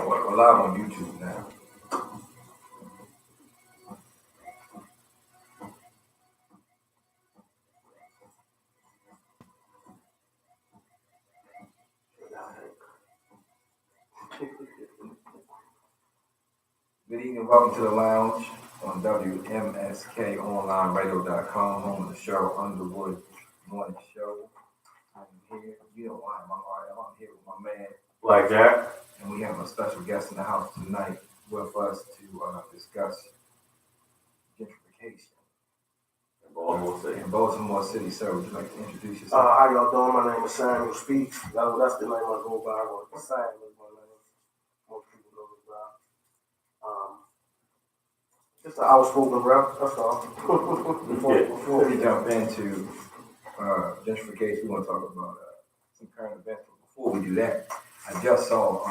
we're live on YouTube now. Good evening, welcome to the lounge on WMSKOnlineRadio.com, home of the Cheryl Underwood Morning Show. I'm here, you know why I'm here with my man Blackjack. And we have a special guest in the house tonight with us to discuss gentrification in Baltimore City. Sir, would you like to introduce yourself? How y'all doing? My name is Samuel Speaks. That's the name I go by. Sam is my name. Most people know me by. Just an outspoken rep, that's all. Before we jump into gentrification, we want to talk about some current events. But before we do that, I just saw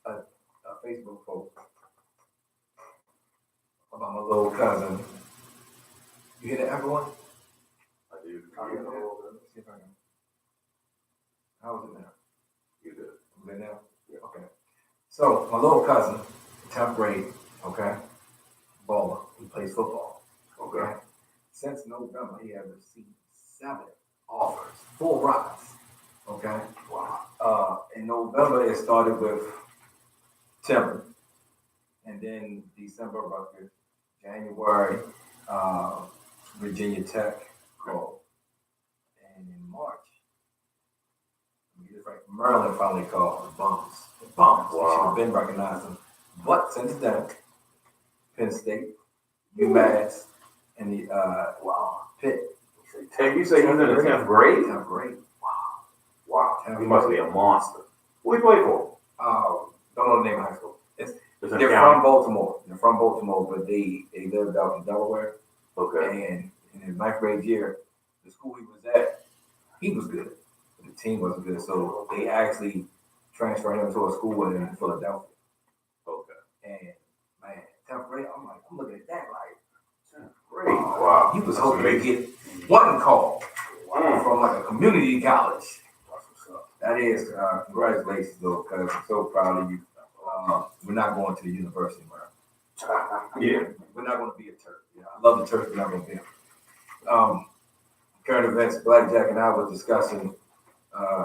a Facebook post about my little cousin. You hear that, everyone? I do. Let's see if I can. How is it now? You good? Good now? Yeah. Okay. So my little cousin, 10th grade, okay, baller. He plays football. Okay. Since November, he has received 7 offers, 4 rides. Okay. Wow. In November, it started with Temple, and then December, Rutgers, January, Virginia Tech, called, and in March, Maryland finally called the Bums. The Bums. Wow. They should have been recognizing. But since then, Penn State, UMass, and the Pitt. You say he's in the 10th grade? 10th grade. Wow. He must be a monster. Who he play for? Don't know the name of high school. They're from Baltimore, but they lived out in Delaware. Okay. And in his 9th grade year, the school he was at, he was good. The team wasn't good, so they actually transferred him to a school in Philadelphia. Okay. And man, 10th grade, I'm looking at that like 10th grade. Wow. He was hoping to get one call from like a community college. That is, congratulations though, because I'm so proud of you. We're not going to the university, bro. Yeah. We're not going to be a Turk. Yeah, I love the Turks, we're not going to be. Current events, Blackjack and I were discussing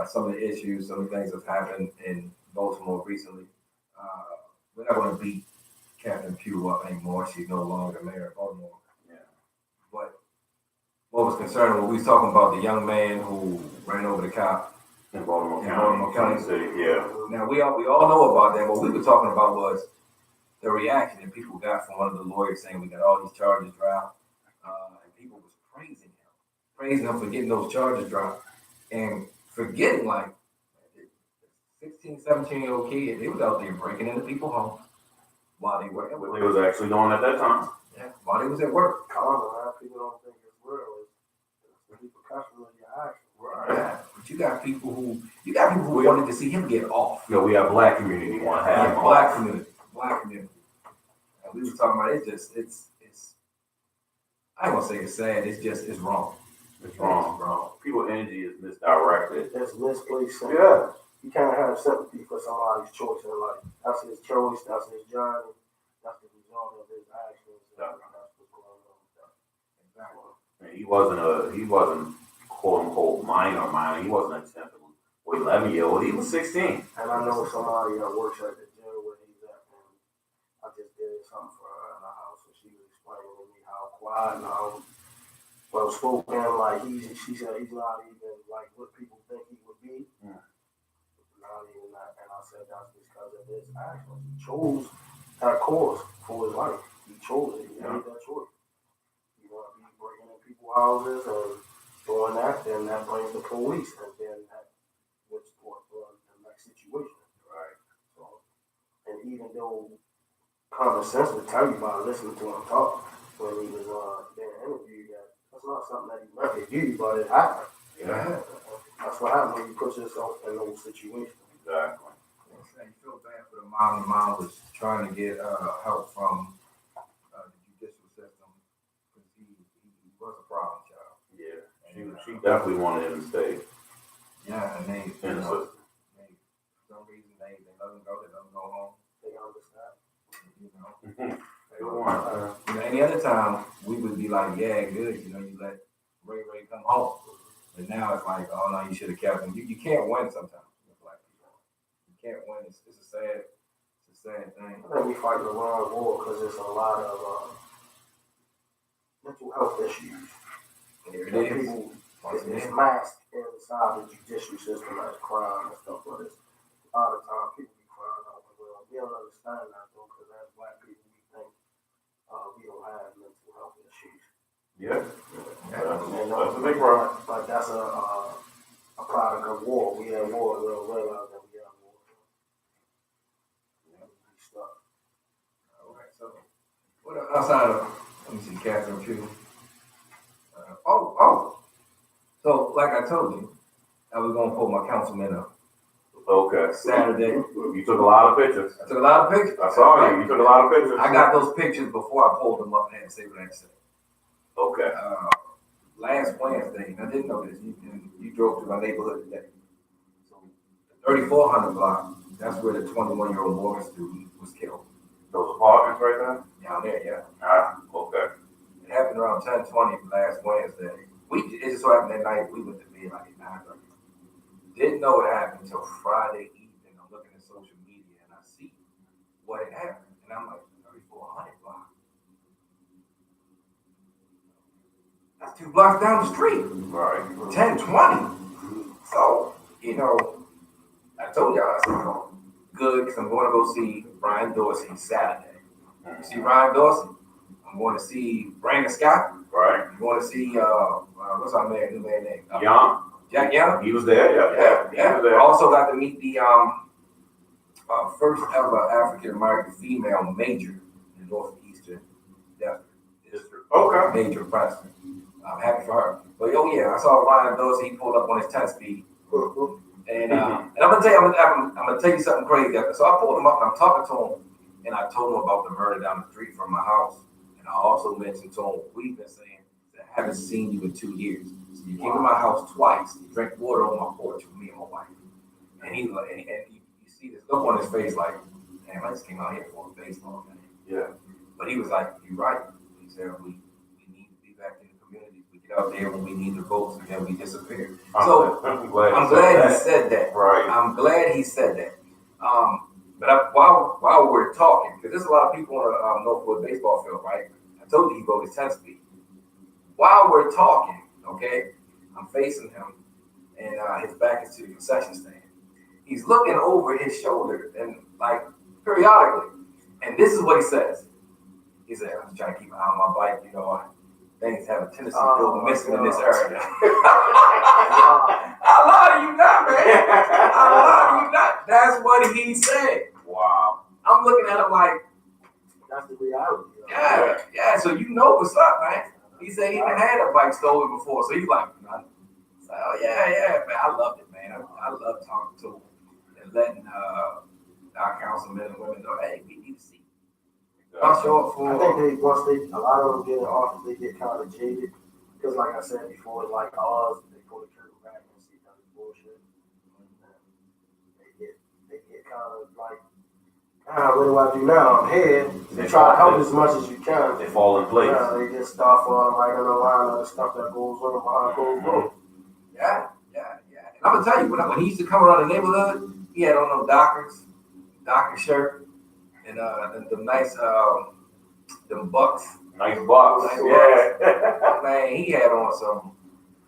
some of the issues, some of the things that have happened in Baltimore recently. We're not going to beat Catherine Pugh up anymore. She's no longer the mayor of Baltimore. Yeah. But what was concerning, when we was talking about the young man who ran over the cop in Baltimore County. City, yeah. Now, we all know about that. What we were talking about was the reaction that people got from one of the lawyers saying we got all these charges dropped. And people was praising him for getting those charges dropped. And forgetting, like, 16, 17-year-old kid, they was out there breaking into people's homes while they were at work. What they was actually doing at that time. Yeah, while they was at work. People don't think it's real. It's the repercussions of your actions. Right. But you got people who wanted to see him get off. No, we have black community want to have him black community. And we were talking about it's I ain't gonna say it's sad, it's wrong. It's wrong. People's energy is misdirected. It's misplaced. Yeah. You can't have sympathy for somebody's choice in life. That's his choice, that's his journey, that's the result of his actions. That's what's going on with that. Exactly. And he wasn't quote unquote minor. He wasn't a 10th or 11-year-old. He was 16. And I know somebody that works at the jail where he's at, and I just did something for her in the house, and she was explaining to me how quiet and how well spoken, like she said he's not even like what people think he would be. Yeah. Not even that. And I said that's because of his actions. He chose that course for his life. He chose it. He made that choice. You want to be breaking in people's houses and doing that, then that brings the police, and then that would support the next situation. Right. So, and even though common sense would tell you by listening to him talk when he was being interviewed, that's not something that he meant to do, but it happened. Yeah. That's what happens when you put yourself in those situations. Exactly. You feel bad for the mom. The mom was trying to get help from the judicial system because he was a problem child. Yeah. She definitely wanted him to stay. Yeah, and they, in the system. for some reason, they let them go, they let them go home, They understand. you know. They won. You know, any other time, we would be like, yeah, good, you know, you let Ray come home. But now it's like, oh no, you should have kept him. You can't win sometimes with black people. You can't win. It's a sad thing. I think we fighting the wrong war because there's a lot of mental health issues. There it And is. people, Once it's again. masked inside the judicial system as crime and stuff, but it's a lot of time people be crying out. Well, we don't understand that though, because as black people, we think we don't have mental health issues. Yeah. And, That's a big problem. but that's a product of war. We have war, we don't realize that we have war. Yeah, we stuck. All right, so what outside of, let me see, Catherine too. So like I told you, I was gonna pull my councilman up Okay. Saturday. You took a lot of pictures. I took a lot of pictures. I saw you. You took a lot of pictures. I got those pictures before I pulled them up and had to say what I had to say. Okay. Last Wednesday, and I didn't know this, you drove through my neighborhood today. So the 3400 block, that's where the 21-year-old Morgan student was killed. Those apartments right there? Down there, yeah. Okay. It happened around 10:20 last Wednesday. It just so happened that night we went to bed like at 9:30. Didn't know it happened until Friday evening. I'm looking at social media and I see what had happened. And I'm like, 3400 block. That's 2 blocks down the street. Right. 10:20. So, you know, I told y'all, I said, oh, good, because I'm going to go see Ryan Dorsey Saturday. You see Ryan Dorsey? I'm going to see Brandon Scott. Right. I'm going to see, what's our new man name? Young. Jack Young. He was there, yeah. He was there. I also got to meet the first ever African American female major in Northeastern District. Okay. Major Preston. I'm happy for her. But oh yeah, I saw Ryan Dorsey. He pulled up on his 10-speed. And I'm gonna tell you, I'm gonna tell you something crazy. So I pulled him up and I'm talking to him, and I told him about the murder down the street from my house. And I also mentioned to him, we've been saying that I haven't seen you in 2 years. So you came to my house twice. You drank water on my porch with me and my wife. And he like, and you see this look on his face like, damn, I just came out here for a baseball game. Yeah. But he was like, you're right. He said, we need to be back in the community. We get out there when we need the votes, and then we disappear. So I'm glad he said that. Right. I'm glad he said that. But while we're talking, because there's a lot of people on the Northwood baseball field, right? I told you he voted 10-speed. While we're talking, okay, I'm facing him, and his back is to the concession stand. He's looking over his shoulder, and like periodically, and this is what he says. He said, I'm just trying to keep an eye on my bike, you know, things have a tendency to go missing in this area. I lie to you not, man. I lie to you not. That's what he said. Wow. I'm looking at him like, That's the reality. yeah, so you know what's up, man. He said he done had a bike stolen before, so he's like, oh, yeah, man, I loved it, man. I love talking to him and letting our councilmen and women know, hey, we need to see. I'll show up for. I think a lot of them get in office, they get kind of jaded. Because like I said before, like ours, they pull the curtain back and see kind of bullshit. They get kind of like, what do I do now? I'm here. They try to help as much as you can. They fall in place. They just start right in the line of the stuff that goes on behind closed doors. Yeah. And I'm gonna tell you, when he used to come around the neighborhood, he had on them Docker shirt, and the nice them Bucks. Nice box. Yeah. Man, he had on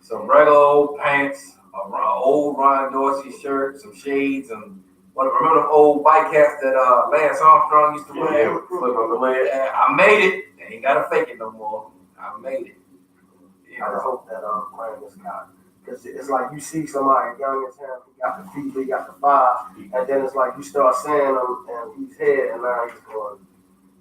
some regular old pants, old Ryan Dorsey shirt, some shades, and remember them old bike hats that Lance Armstrong used to wear? Yeah, flip up the lid. Yeah, I made it. They ain't gotta fake it no more. I made it. I just hope that Brandon Scott, because it's like you see somebody young as him, he got the feet, he got the fire, and then it's like you start saying him, and he's here, and now he's going,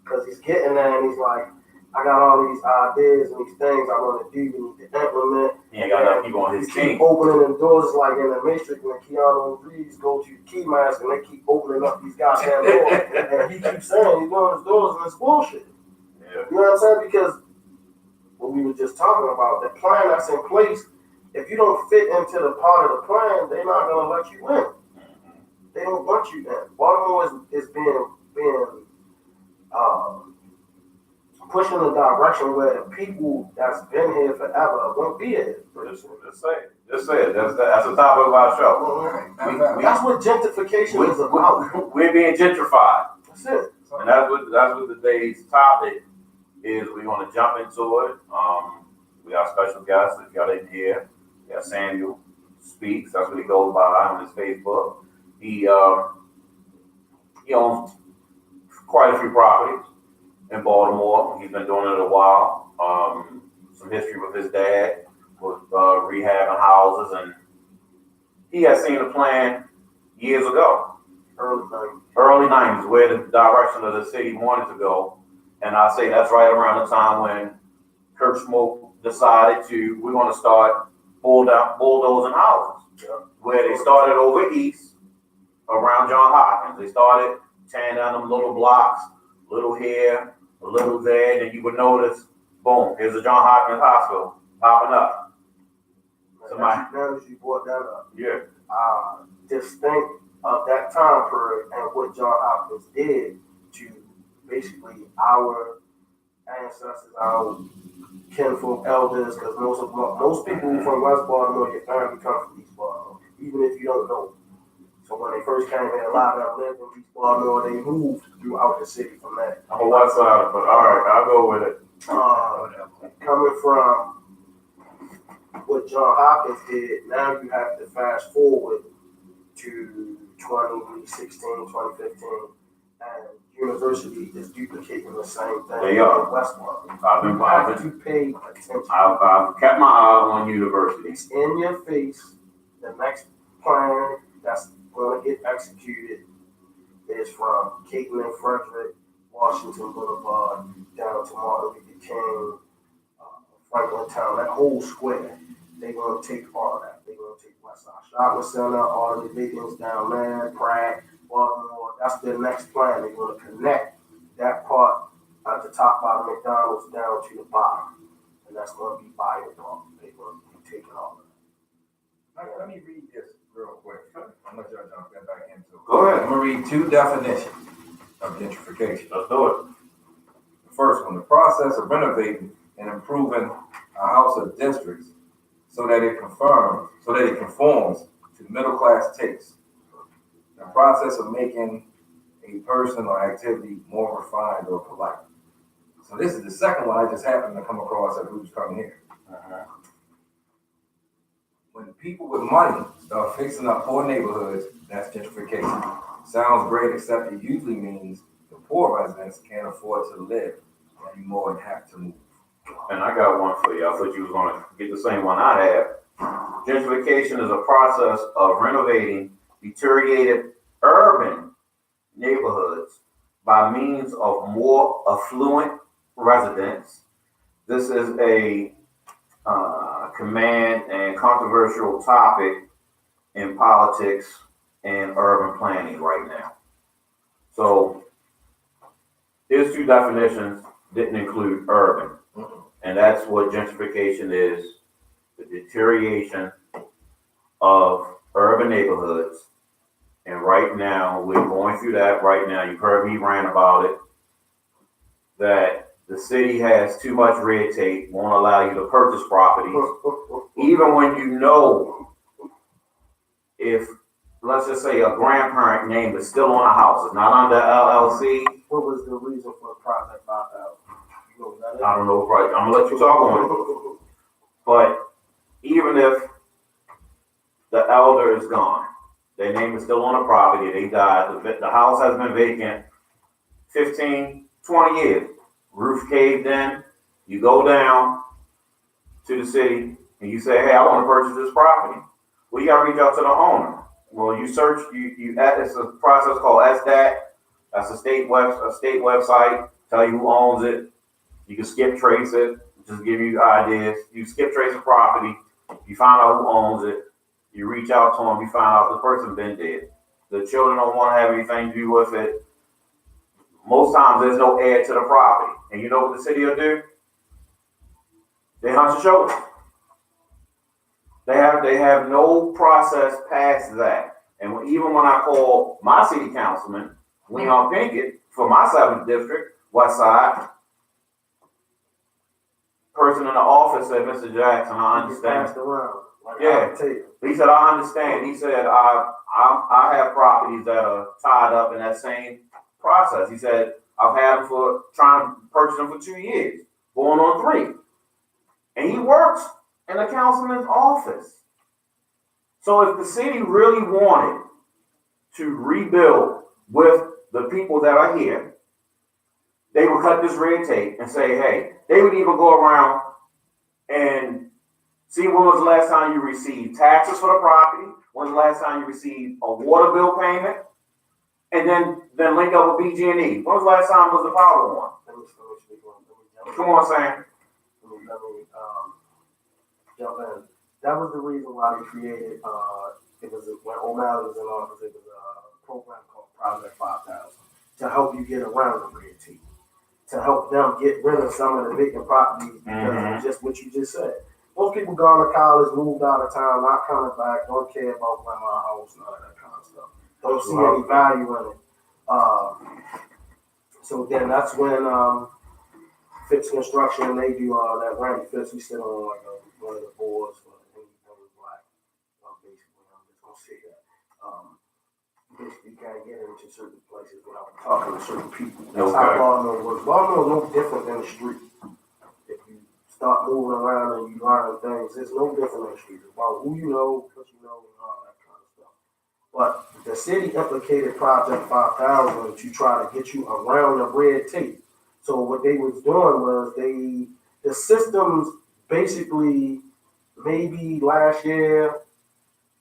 because he's getting there, and he's like, I got all these ideas and these things I want to do, we need to implement. He ain't got enough people on his team. Keep opening them doors like in the Matrix when Keanu Reeves go to the key mask and they keep opening up these goddamn doors, and he keeps saying he's doing his doors and it's bullshit. Yeah. You know what I'm saying? Because what we were just talking about, the plan that's in place if you don't fit into the part of the plan, they're not gonna let you in. They don't want you in. Baltimore is being pushed in a direction where the people that's been here forever won't be here. Just say it. That's the topic of our show. Right. Matter of fact, That's what gentrification is about. We're being gentrified. That's it. And that's what today's topic is. We're going to jump into it. We got special guests. If y'all didn't hear, we got Samuel Speaks. That's what he goes by on his Facebook. He owns quite a few properties in Baltimore. He's been doing it a while. Some history with his dad with rehabbing houses, and he has seen a plan years ago. Early 90s, where the direction of the city wanted to go. And I say that's right around the time when Kurt Schmoke decided we're going to start bulldozing houses. Yeah. Where they started over east around John Hopkins. They started tearing down them little blocks, little here, a little there. Then you would notice, boom, here's the John Hopkins Hospital popping up. Now that you brought that up, Yeah. just think of that time period and what John Hopkins did to basically our ancestors, our kinfolk elders, because most people from West Baltimore, your family come from East Baltimore, even if you don't know. So when they first came here, a lot of them lived in East Baltimore. They moved throughout the city from there. I'm a West Sider, but all right, I'll go with it. Coming from what John Hopkins did, now you have to fast forward to 2016, 2015, and university is duplicating the same thing. They are. In West Baltimore. I've You have to pay attention. I've kept my eye on universities. It's in your face. The next plan that's going to get executed is from Caitlin and Frederick, Washington Boulevard, down to Martin Luther King, Franklin Town, that whole square. They're going to take all of that. They're going to take Westside Shopping Center, all the buildings down there, Pratt, Baltimore. That's their next plan. They're going to connect that part at the top by the McDonald's down to the bottom. And that's going to be Bio Park. They're going to be taking all of that. Let me read this real quick. I'm gonna let y'all jump back into it. Go ahead. I'm gonna read two definitions of gentrification. Let's do it. The first one, the process of renovating and improving a house or districts so that it conforms to middle class tastes. The process of making a person or activity more refined or polite. So this is the second one I just happened to come across as we was coming here. When people with money start fixing up poor neighborhoods, that's gentrification. Sounds great, except it usually means the poor residents can't afford to live anymore and have to move. And I got one for you. I thought you was going to get the same one I have. Gentrification is a process of renovating deteriorated urban neighborhoods by means of more affluent residents. This is a command and controversial topic in politics and urban planning right now. So here's two definitions, didn't include urban. And that's what gentrification is, the deterioration of urban neighborhoods. And right now, we're going through that right now. You've heard me rant about it, that the city has too much red tape, won't allow you to purchase properties, even when you know if, let's just say, a grandparent name is still on a house, it's not under LLC. What was the reason for the project out? I don't know, right? I'm gonna let you talk on it. But even if the elder is gone, their name is still on the property, they died, the house has been vacant 15, 20 years. Roof caved in, you go down to the city and you say, hey, I want to purchase this property. Well, you got to reach out to the owner. Well, you search, it's a process called SDAT. That's a state website, tell you who owns it. You can skip trace it, just give you ideas. You skip trace the property, you find out who owns it, you reach out to them, you find out the person been dead. The children don't want to have anything to do with it. Most times there's no heir to the property. And you know what the city will do? They hunch your shoulders. They have no process past that. And even when I call my city councilman, Leon Pinkett, for my 7th district, West Side, person in the office said, Mr. Jackson, I You get understand. passed around. Like, Yeah. I tell you. He said, I understand. He said, I have properties that are tied up in that same process. He said, I've had them for trying to purchase them for 2 years, going on 3. And he works in the councilman's office. So if the city really wanted to rebuild with the people that are here, they would cut this red tape and say, hey, they would even go around and see when was the last time you received taxes for the property, when was the last time you received a water bill payment, and then link up with BG&E. When was the last time was the power on? Let me speak on. Come on, Sam. Let me jump in. That was the reason why they created, it was when O'Malley was in office, it was a program called Project 5000 to help you get around the red tape, to help them get rid of some of the vacant properties because of just what you just said. Most people gone to college, moved out of town, not coming back, don't care about grandma's house, none of that kind of stuff. Don't see any value in it. So then that's when Fitz Construction, they do all that. Randy Fitz, we sit on like one of the boards for anything black. Basically, I'm just gonna say that. Basically, you can't get into certain places without talking to certain people. That's how Baltimore works. Baltimore is no different than the street. If you start moving around and you learn things, it's no different than the street. It's about who you know, what you know, and all that kind of stuff. But the city implicated Project 5000 to try to get you around the red tape. So what they was doing was the systems basically maybe last year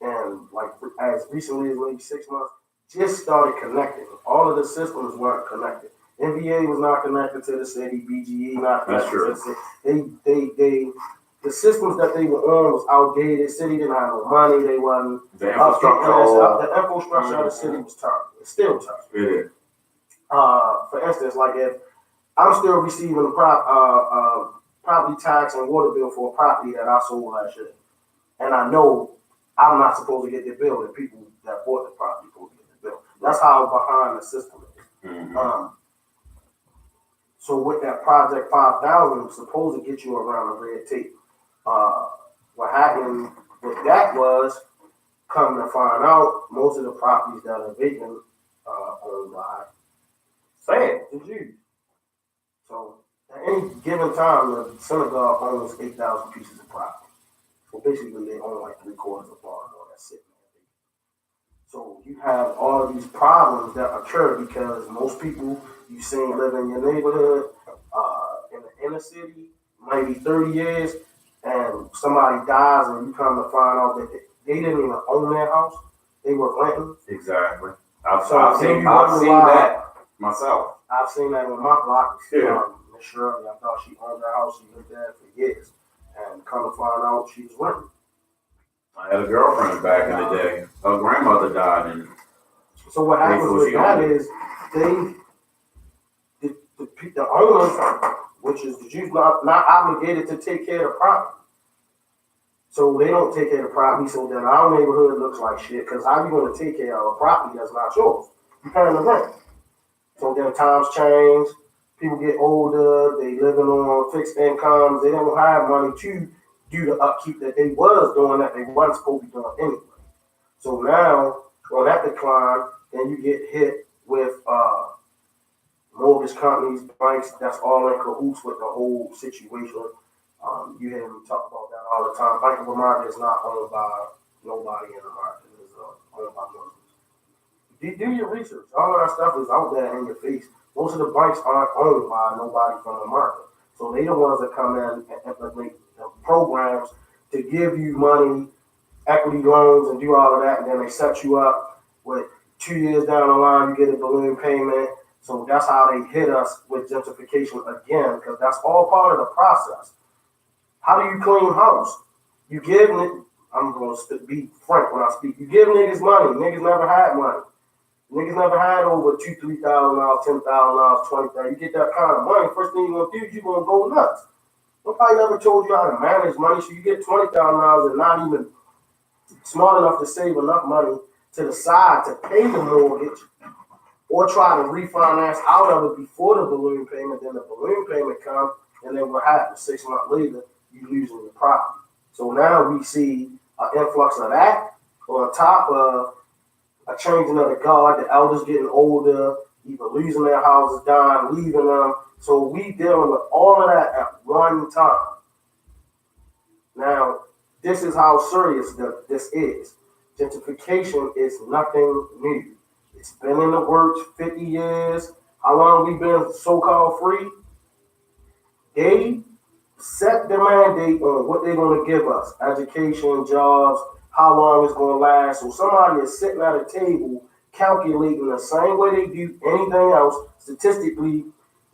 and like as recently as maybe 6 months just started connecting. All of the systems weren't connected. NBA was not connected to the city, BGE not connected to the city. The systems that they were on was outdated. City didn't have no money. They wasn't. The infrastructure. The infrastructure of the city was terrible. It's still terrible. Yeah. For instance, like if I'm still receiving a property tax and water bill for a property that I sold last year, and I know I'm not supposed to get the bill. The people that bought the property supposed to get the bill. That's how behind the system is. Mm-hmm. So with that Project 5000, was supposed to get you around the red tape. What happened with that was, come to find out, most of the properties that are vacant owned by the Jews. So at any given time, the synagogue owns 8,000 pieces of property. So basically, they own like 3/4 of Baltimore that's sitting there. So you have all of these problems that occur because most people you seen live in your neighborhood, in the inner city, maybe 30 years, and somebody dies and you come to find out that they didn't even own their house. They were renting. Exactly. I've seen that myself. I've seen that on my block. Yeah. Miss Shirley, I thought she owned her house. She lived there for years. And come to find out she was renting. I had a girlfriend back in the day. Her grandmother died, and so what happens with that is the owners, which is the Jews, not obligated to take care of the property. So they don't take care of the property. So then our neighborhood looks like shit. Because how you going to take care of a property that's not yours? You paying the rent. So then times change. People get older. They living on fixed incomes. They don't have money to do the upkeep that they was doing that they wasn't supposed to be doing anyway. So now, on that decline, then you get hit with mortgage companies, banks, that's all in cahoots with the whole situation. You hear me talk about that all the time. Bank of America is not owned by nobody in America. It is owned by Muslims. Do your research. All of that stuff is out there in your face. Most of the banks aren't owned by nobody from America. So they the ones that come in and implement programs to give you money, equity loans, and do all of that, and then they set you up with 2 years down the line, you get a balloon payment. So that's how they hit us with gentrification again, because that's all part of the process. How do you clean house? You give it, I'm going to be frank when I speak, you give niggas money. Niggas never had money. Niggas never had over $2,000, $3,000, $10,000, $20,000. You get that kind of money, first thing you're going to do, you're going to go nuts. Nobody never told you how to manage money. So you get $20,000 and not even smart enough to save enough money to the side to pay the mortgage or try to refinance out of it before the balloon payment. Then the balloon payment comes, and then what happens? 6 months later, you losing your property. So now we see an influx of that on top of a changing of the guard, the elders getting older, either losing their houses, dying, leaving them. So we dealing with all of that at one time. Now, this is how serious this is. Gentrification is nothing new. It's been in the works 50 years. How long we been so-called free? They set the mandate on what they're going to give us. Education, jobs, how long it's going to last. So somebody is sitting at a table calculating the same way they do anything else, statistically,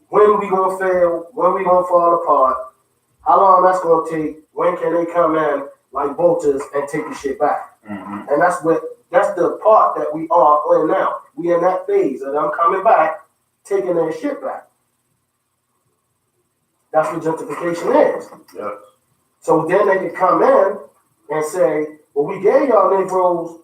when we going to fail, when we going to fall apart, how long that's going to take, when can they come in like vultures and take the shit back. Mm-hmm. And that's the part that we are in now. We in that phase of them coming back, taking their shit back. That's what gentrification is. Yes. So then they can come in and say, well, we gave y'all Negroes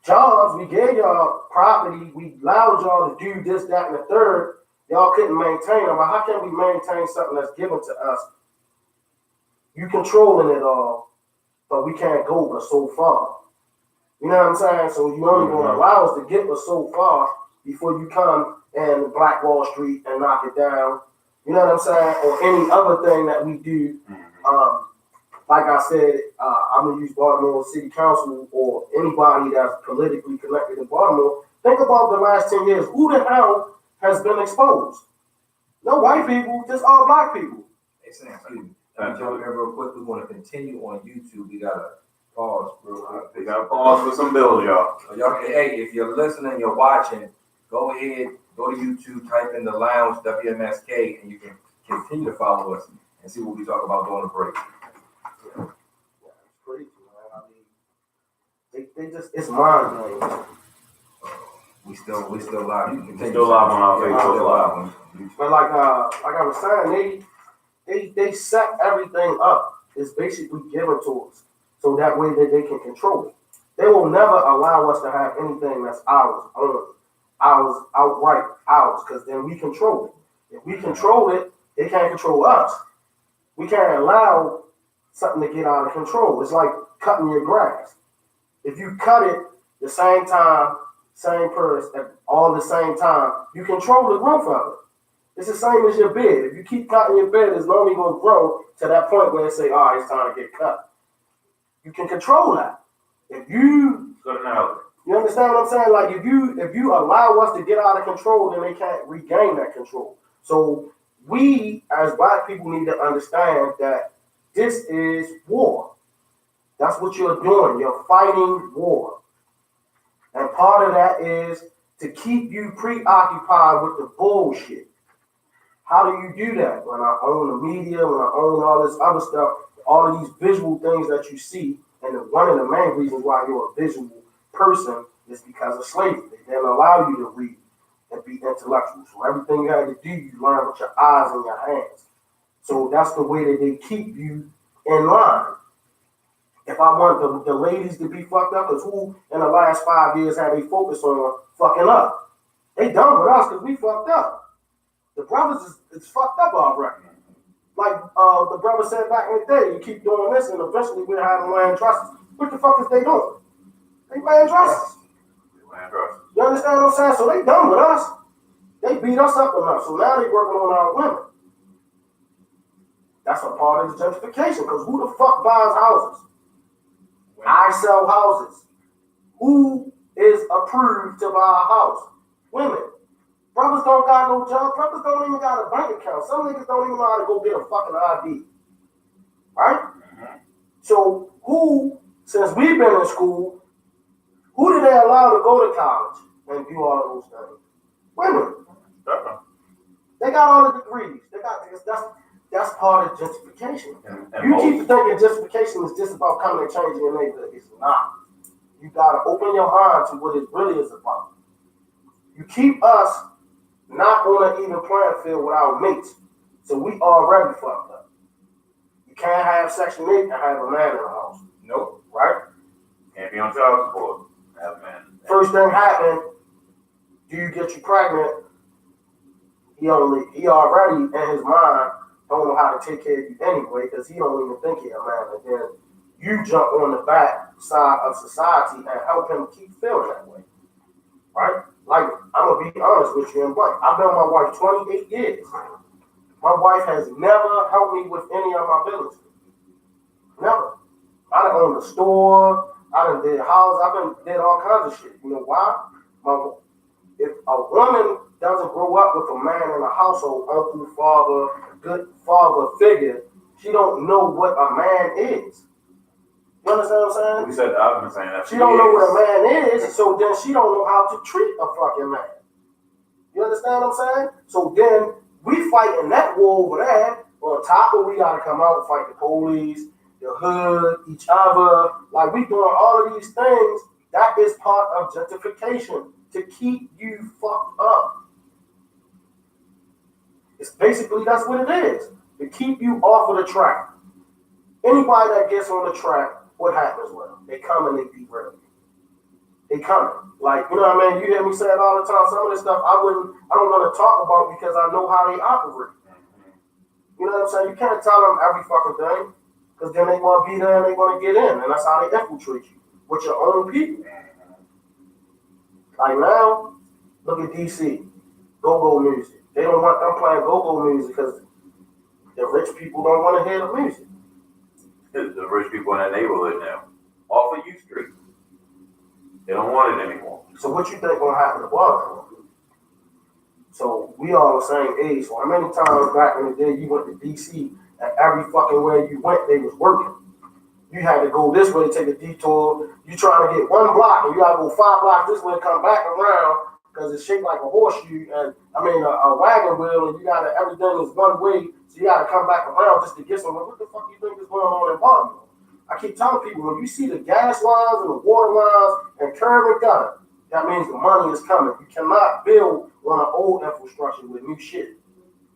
jobs, we gave y'all property, we allowed y'all to do this, that, and the third. Y'all couldn't maintain them. But how can we maintain something that's given to us? You controlling it all, but we can't go but so far. You know what I'm saying? So you only going to allow us to get but so far before you come and Black Wall Street and knock it down. You know what I'm saying? Or any other thing that we do. Like I said, I'm going to use Baltimore City Council or anybody that's politically connected in Baltimore. Think about the last 10 years. Who the hell has been exposed? No white people, just all black people. Hey, Sam, excuse me. Jump in real quick. We want to continue on YouTube. We got to pause real quick. We got to pause for some bills, y'all. So y'all can, hey, if you're listening, you're watching, go ahead, go to YouTube, type in The Lounge, WMSK, and you can continue to follow us and see what we talk about during the break. Yeah, it's crazy, man. I mean, they just, it's mind blowing. We still live. You can continue. Still live on our Yeah, Facebook still Live. live on YouTube. But like I was saying, they set everything up. It's basically given to us, so that way that they can control it. They will never allow us to have anything that's ours, outright ours, because then we control it. If we control it, they can't control us. We can't allow something to get out of control. It's like cutting your grass. If you cut it the same time, same purse, at all the same time, you control the growth of it. It's the same as your bed. If you keep cutting your bed, it's only going to grow to that point where it say, all right, it's time to get cut. You can control that. If you Good analogy. You understand what I'm saying? Like if you allow us to get out of control, then they can't regain that control. So we as black people need to understand that this is war. That's what you're doing. You're fighting war. And part of that is to keep you preoccupied with the bullshit. How do you do that? When I own the media, when I own all this other stuff, all of these visual things that you see, and one of the main reasons why you're a visual person is because of slavery. They didn't allow you to read and be intellectual. So everything you had to do, you learn with your eyes and your hands. So that's the way that they keep you in line. If I want the ladies to be fucked up, because who in the last 5 years have they focused on fucking up? They done with us because we fucked up. The brothers is fucked up already. Like the brother said back in the day, you keep doing this and eventually we're having wearing dresses. What the fuck is they doing? They wearing dresses. You understand what I'm saying? So they done with us. They beat us up enough. So now they working on our women. That's a part of the gentrification, because who the fuck buys houses? I sell houses. Who is approved to buy a house? Women. Brothers don't got no job. Brothers don't even got a bank account. Some niggas don't even know how to go get a fucking ID. Right? Mm-hmm. So who, since we've been in school, who did they allow to go to college and do all of those things? Women. They got all the degrees. They got that's part of gentrification. And you keep thinking gentrification is just about coming and changing your neighborhood. It's not. You gotta open your mind to what it really is about. You keep us not on an even playing field with our mates. So we already fucked up. You can't have Section 8 and have a man in the house, Nope. right? Can't be on child support. Have man. First thing happened, do you get you pregnant? He already in his mind don't know how to take care of you anyway, because he don't even think he's a man. And then you jump on the back side of society and help him keep feeling that way, right? Like, I'm gonna be honest with you and blank. I've been with my wife 28 years. My wife has never helped me with any of my business. Never. I done owned a store. I done did house. I done did all kinds of shit. You know why? If a woman doesn't grow up with a man in a household, uncle, father, good father figure, she don't know what a man is. You understand what I'm saying? We said I've been saying that. She don't know what a man is, so then she don't know how to treat a fucking man. You understand what I'm saying? So then we fighting that war over there. On top of we gotta come out and fight the police, the hood, each other. Like we doing all of these things. That is part of gentrification to keep you fucked up. It's basically that's what it is. To keep you off of the track. Anybody that gets on the track, what happens with them? They come and they derail you. They coming. Like, you know what I mean? You hear me say it all the time. Some of this stuff I don't want to talk about because I know how they operate. You know what I'm saying? You can't tell them every fucking thing because then they want to be there and they want to get in. And that's how they infiltrate you with your own people. Like now, look at DC. Go-go music. They don't want them playing go-go music because the rich people don't want to hear the music. The rich people in that neighborhood now. Off of U Street. They don't want it anymore. So what you think gonna happen to Baltimore? So we all the same age. So how many times back in the day you went to DC and every fucking where you went they was working? You had to go this way, take a detour. You trying to get one block and you gotta go 5 blocks this way, come back around because it's shaped like a horseshoe and a wagon wheel, and you gotta everything is one way, so you gotta come back around just to get somewhere. What the fuck you think is going on in Baltimore? I keep telling people when you see the gas lines and the water lines and curb and gutter, that means the money is coming. You cannot build on an old infrastructure with new shit.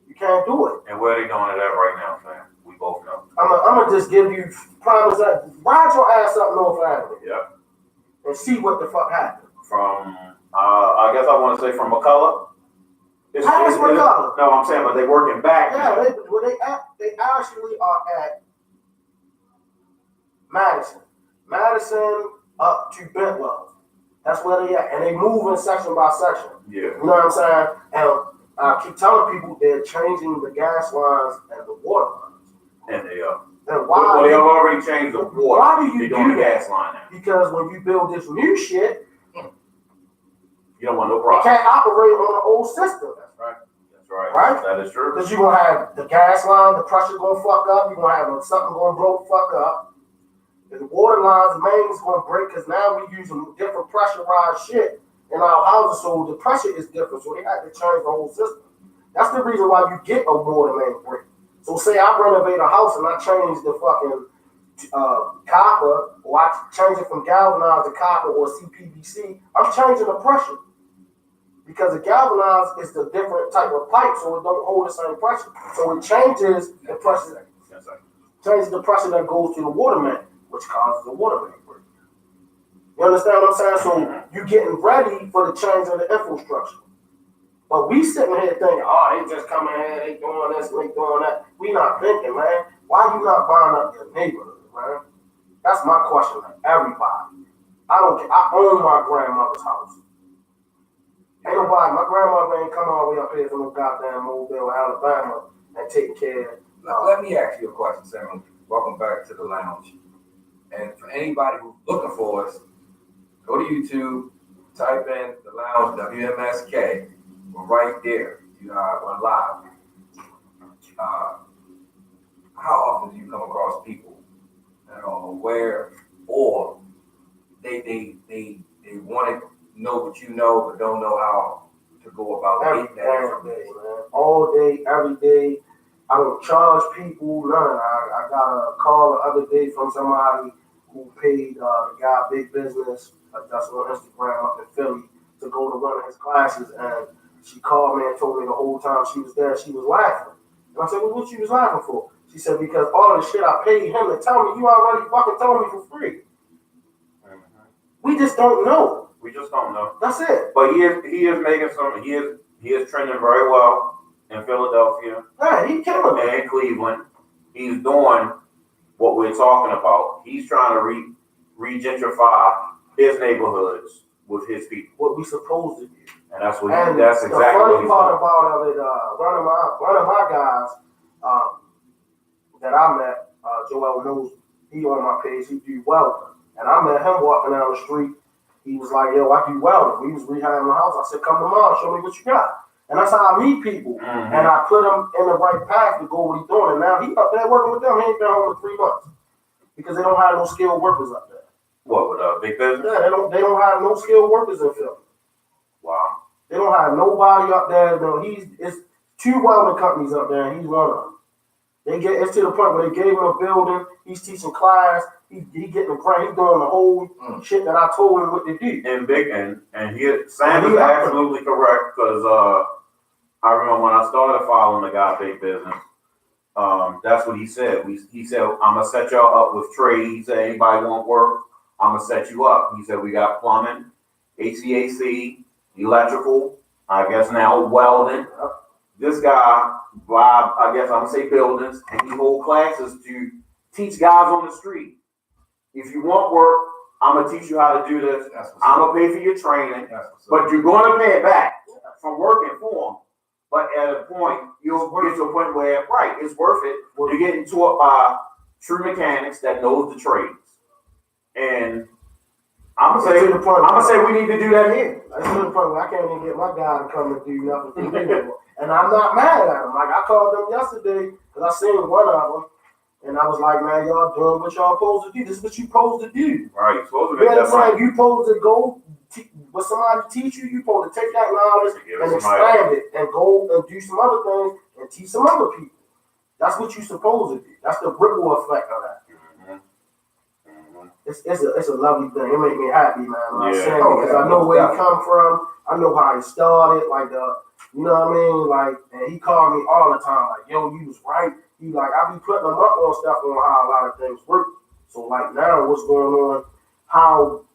You can't do it. And where are they doing it at right now, fam? We both know. I'm gonna just give you promise that ride your ass up North Avenue. Yeah. And see what the fuck happened. From I guess I want to say from McCullough. How is McCullough? No, I'm saying, but they working back. Yeah, they actually are at Madison. Madison up to Bentlow. That's where they at. And they moving section by section. Yeah. You know what I'm saying? And I keep telling people they're changing the gas lines and the water lines. And they are. And why? Well, they have already changed the water. Why do you They're do doing the that? gas line now. Because when you build this new shit, You don't want no it problem. can't operate on the old system. That's right. That's right. Right? That is true. Because you're going to have the gas line, the pressure going to fuck up. You're going to have something going to blow the fuck up. And the water lines, the mains going to break because now we're using different pressurized shit in our houses. So the pressure is different. So they had to change the whole system. That's the reason why you get a water main break. So say I renovate a house and I change the fucking copper, or I change it from galvanized to copper or CPVC, I'm changing the pressure. Because the galvanized is the different type of pipe, so it don't hold the same pressure. So it changes the pressure. Changes the pressure that goes to the water main, which causes the water main break. You understand what I'm saying? So you're getting ready for the change of the infrastructure. But we sitting here thinking, oh, they just coming here, they doing this, they doing that. We not thinking, man, why you not buying up your neighborhood, man? That's my question to everybody. I don't care. I own my grandmother's house. Ain't nobody, my grandmother ain't come all the way up here from no goddamn Mobile, Alabama, and taking care. Now, let me ask you a question, Samuel. Welcome back to the lounge. And for anybody who's looking for us, go to YouTube, type in the lounge, WMSK. We're right there. We're live. How often do you come across people that are aware or they want to know what you know but don't know how to go about getting that information? All day, every day. I don't charge people none. I got a call the other day from somebody who paid the guy Big Business, that's on Instagram up in Philly, to go to one of his classes, and she called me and told me the whole time she was there, she was laughing. And I said, well, what you was laughing for? She said, because all the shit I paid him to tell me, you already fucking told me for free. Mhm. We just don't know. We just don't know. That's it. But he is making some. He is trending very well in Philadelphia Yeah, he killing it. and in Cleveland. He's doing what we're talking about. He's trying to regentrify his neighborhoods with his people, What we supposed to do. and that's what. And That's the exactly what funny he's part doing. about it, one of my guys that I met, Joel knows, he on my page, he do welding. And I met him walking down the street. He was like, yo, I do welding. We was rehabbing the house. I said, come tomorrow, show me what you got. And that's how I meet people. Mhm. And I put him in the right path to go what he's doing. And now he up there working with them. He ain't been home in 3 months. Because they don't have no skilled workers up there. What with big business? Yeah, they don't have no skilled workers in Philly. Wow. They don't have nobody up there. No, it's 2 welding companies up there, and he's one of them. It's to the point where they gave him a building. He's teaching class. He getting the grant. He's doing the whole shit that I told him what to do. And Sam is absolutely correct, because I remember when I started following the guy Big Business. That's what he said. He said, I'm gonna set y'all up with trade. He said, anybody want work, I'm gonna set you up. He said, we got plumbing, HVAC, electrical, I guess now welding. This guy, Bob, I guess I'm gonna say buildings, and he hold classes to teach guys on the street. If you want work, I'm gonna teach you how to do this. I'm gonna pay for your training, but you're gonna pay it back from working for him. But at a point, you'll get to a point where, right, it's worth it. You're getting taught by true mechanics that knows the trades. And I'm gonna say we need to do that here. That's to the point where I can't even get my guy to come and do nothing for me anymore. And I'm not mad at him. Like I called them yesterday because I seen one of them, and I was like, man, y'all doing what y'all supposed to do. This is what you supposed to do. Right, you're supposed to You get that understand? money. You supposed to go with somebody teach you. You supposed to take that knowledge and expand it and go and do some other things and teach some other people. That's what you supposed to do. That's the ripple effect of that. It's a lovely thing. It make me happy, man. Like Yeah. because I know where he come from. I know how he started. Like you know what I mean? Like, and he called me all the time. Like, yo, you was right. He like, I be putting him up on stuff on how a lot of things work. So like now, what's going on? How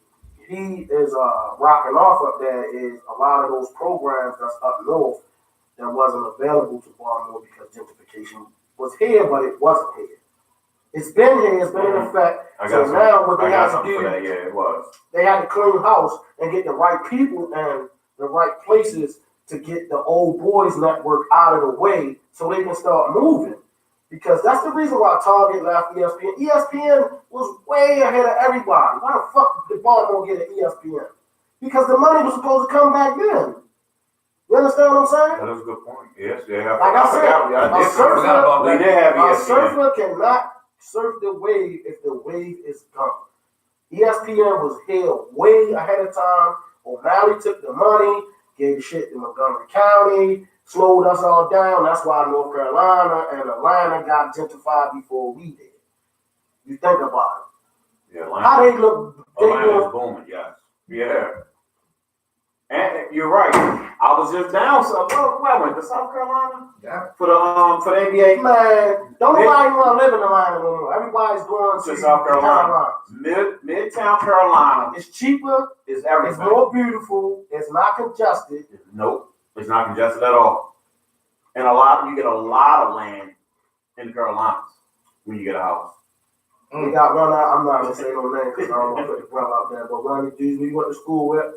he is rocking off up there is a lot of those programs that's up north that wasn't available to Baltimore because gentrification was here, but it wasn't here. It's been here. It's been in effect. So now what they have to do, yeah, it was. they had to clean house and get the right people and the right places to get the old boys network out of the way so they can start moving. Because that's the reason why Target left ESPN. ESPN was way ahead of everybody. Why the fuck did Baltimore get an ESPN? Because the money was supposed to come back then. You understand what I'm saying? That is a good point. Yes, yeah. Like I said, a surfer cannot surf the wave if the wave is gone. ESPN was here way ahead of time. O'Malley took the money, gave the shit to Montgomery County, slowed us all down. That's why North Carolina and Atlanta got gentrified before we did. You think about it. Yeah, How they look. Atlanta is booming, yes. Yeah. And you're right. I was just down. So where went to South Carolina? Yeah. For the NBA. Man, don't nobody want to live in Atlanta no more. Everybody's going to South Carolina. Midtown Carolina. It's cheaper. It's everything. It's more beautiful. It's not congested. Nope. It's not congested at all. And you get a lot of land in the Carolinas when you get a house. We got one out. I'm not gonna say no name because I don't want to put the brother out there. But one of the dudes we went to school with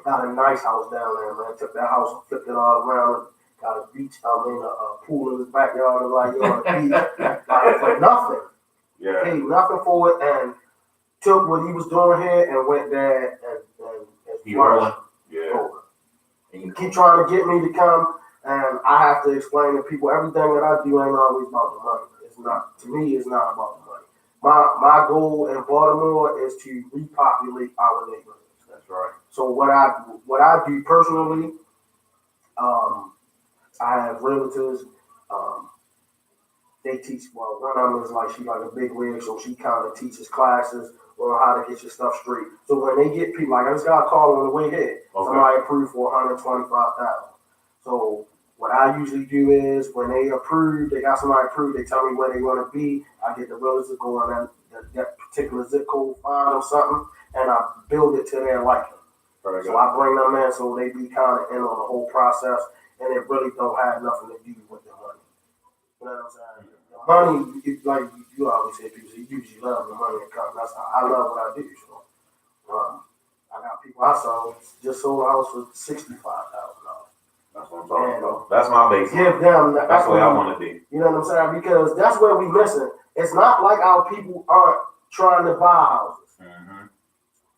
got a nice house down there, man. Took that house and flipped it all around. Got a beach, a pool in his backyard. Like, on the beach. Like, for nothing. Yeah. Paid nothing for it and took what he was doing here and went there and He rolling. Yeah. over. And you keep trying to get me to come, and I have to explain to people everything that I do ain't always about the money. It's not, to me, it's not about the money. My goal in Baltimore is to repopulate our neighborhoods. That's right. So what I do personally, I have relatives. They teach. Well, one of them is like she like a big wig, so she kind of teaches classes on how to get your stuff straight. So when they get people, like I just got a call on the way here, somebody approved for $125,000. So what I usually do is when they approve, they got somebody approved, they tell me where they want to be. I get the realtors to go on that particular zip code, find or something, and I build it to their liking. Very So good. I bring them in so they be kind of in on the whole process, and it really don't have nothing to do with the money. You know what I'm saying? The money, like you always say, people say, you usually love the money that comes. That's how I love what I do. So I got people I saw just sold a house for $65,000. That's what I'm talking about. That's my base. Give them the That's the way I equity. want to be. You know what I'm saying? Because that's where we missing. It's not like our people aren't trying to buy houses. Mm-hmm.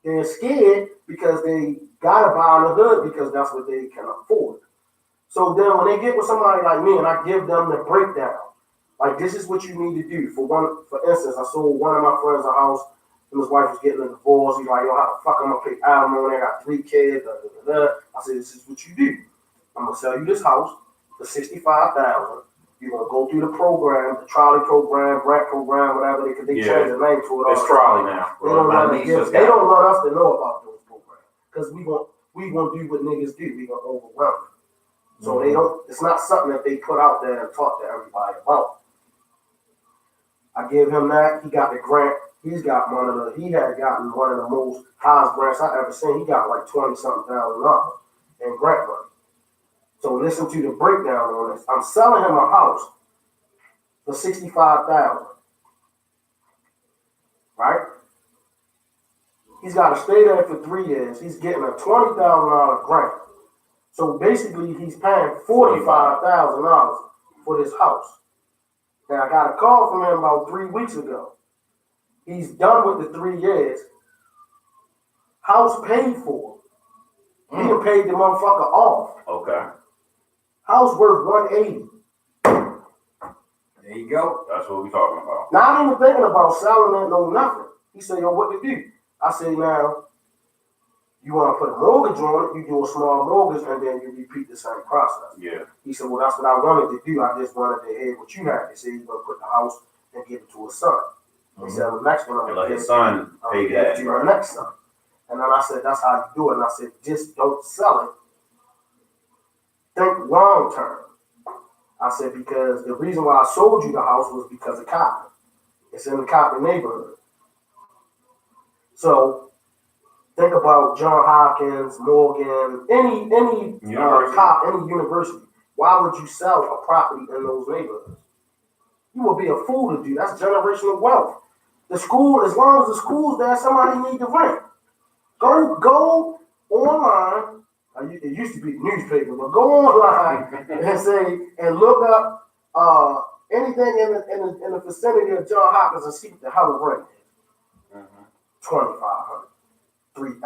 They're scared because they gotta buy in the hood because that's what they can afford. So then when they get with somebody like me and I give them the breakdown, like this is what you need to do. For instance, I sold one of my friends a house and his wife was getting a divorce. He's like, yo, how the fuck I'm gonna pay alimony? I got 3 kids. Da, da, da, da. I said, this is what you do. I'm gonna sell you this house for $65,000. You're gonna go through the program, the trolley program, grant program, whatever they could. They change the name to it. It's trolley now. They don't, My want niece just got they don't want us to know about those programs because we gonna do what niggas do. We gonna overwhelm them. So they don't. It's not something that they put out there and talk to everybody about. I gave him that. He got the grant. He had gotten one of the most highest grants I ever seen. He got like $20-something thousand in grant money. So listen to the breakdown on this. I'm selling him a house for $65,000. Right? He's got to stay there for 3 years. He's getting a $20,000 grant. So basically, he's paying $45,000 for this house. Now I got a call from him about 3 weeks ago. He's done with the 3 years. House paid for. He done paid the motherfucker off. Okay. House worth $180. There you go. That's what we talking about. Not even thinking about selling it, no nothing. He said, yo, what to do? I said, now, you want to put a mortgage on it, you do a small mortgage, and then you repeat the same process. Yeah. He said, well, that's what I wanted to do. I just wanted to hear what you had to say. You're going to put the house and give it to his son. He said, the next one, And let his son pay that. to your next son. And then I said, that's how you do it. And I said, just don't sell it. Think long term. I said, because the reason why I sold you the house was because of Coppin. It's in the Coppin neighborhood. So think about John Hopkins, Morgan, any university. Why would you sell a property in those neighborhoods? You would be a fool to do. That's generational wealth. The school, as long as the school's there, somebody need to rent. Go online. It used to be newspaper, but go online and say and look up anything in the vicinity of John Hopkins and see what the hell the rent is. 2,500, 3,000.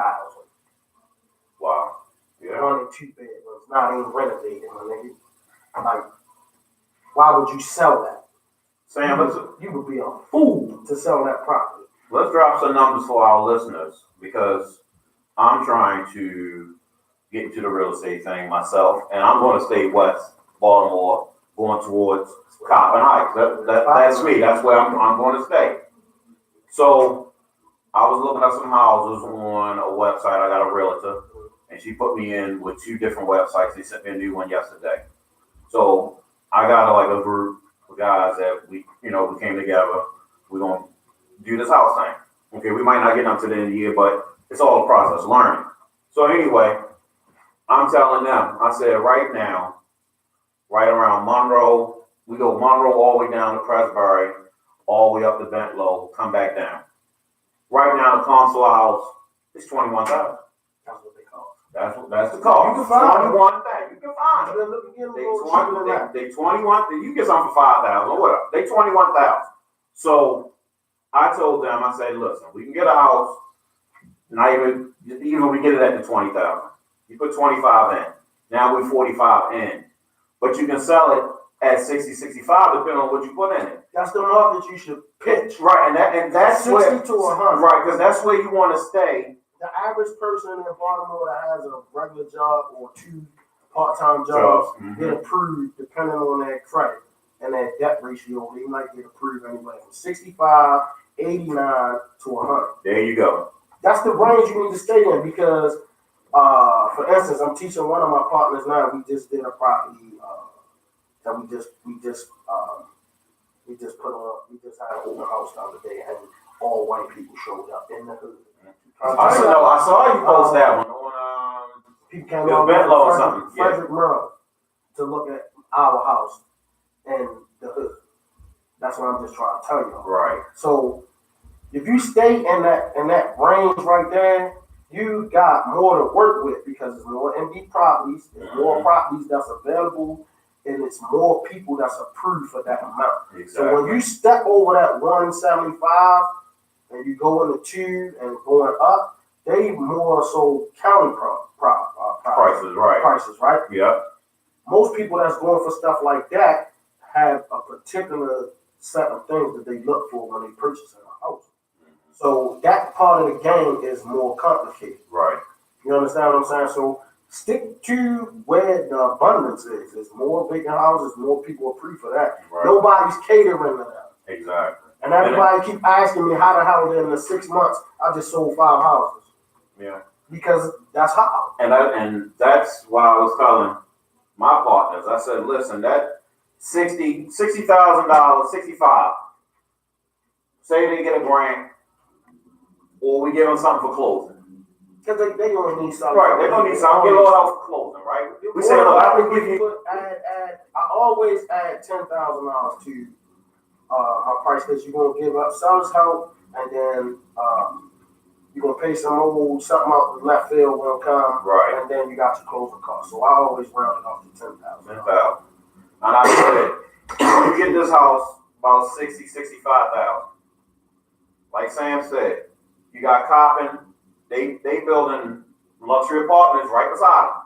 Wow. Yeah. 1 and 2 bedrooms, not even renovated, my nigga. Like, why would you sell that? Sam, You would be a fool to sell that property. let's drop some numbers for our listeners because I'm trying to get into the real estate thing myself, and I'm going to stay west Baltimore, going towards Coppin Heights. That's me. That's where I'm going to stay. So I was looking at some houses on a website. I got a realtor, and she put me in with 2 different websites. They sent me a new one yesterday. So I got like a group of guys that we came together. We're going to do this house thing. Okay, we might not get up to the end of the year, but it's all a process, learning. So anyway, I'm telling them, I said right now, right around Monroe, we go Monroe all the way down to Presbury, all the way up to Bentlow, come back down. Right now, the console house is $21,000. That's what they call That's the cost. You can find it. $21,000. You can find it. They 21. You get something for $5,000 or whatever. They 21,000. So I told them, I said, listen, we can get a house. Not even we get it at the 20,000. You put 25 in. Now we're 45 in. But you can sell it at 60, 65, depending on what you put in it. That's the market you should pitch. Right, and that's 60 where, to 100. right, because that's where you want to stay. The average person in Baltimore that has a regular job or 2 part-time jobs get approved depending on their credit and their debt ratio. They might get approved anywhere from 65, 89 to 100. There you go. That's the range you need to stay in because, for instance, I'm teaching one of my partners now. We just did a property that we just had an open house the other day, and all white people showed up in the hood. I saw you post that one on, People came It was out Bedlow or from something, yeah. Frederick, Maryland, to look at our house in the hood. That's what I'm just trying to tell you. right, So if you stay in that range right there, you got more to work with because there's more MD properties, there's more properties that's available, and it's more people that's approved for that amount. exactly. So when you step over that 175 and you go into 2 and going up, they more so county Prices, right, prices, right? yep, Most people that's going for stuff like that have a particular set of things that they look for when they purchase a house. So that part of the game is more complicated. right, You understand what I'm saying? So stick to where the abundance is. There's more vacant houses, more people approved for that. right, Nobody's catering to that. exactly, And everybody keep asking me how the hell in the 6 months I just sold 5 houses. yeah. Because that's how. And that's what I was telling my partners. I said, listen, that $60,000, 65. Say they get a grant, or we give them something for closing. Because they gonna need something. Right, they're gonna need something. Get all out for closing, right? We say, look, I can give you. I always add $10,000 to my price that you're gonna give up seller's help, and then you're gonna pay some old something out the left field will come, Right. and then you got your closing costs. So I always round it off to 10,000. 10,000. And I said, you get this house about 65,000. Like Sam said, you got Coppin. They building luxury apartments right beside them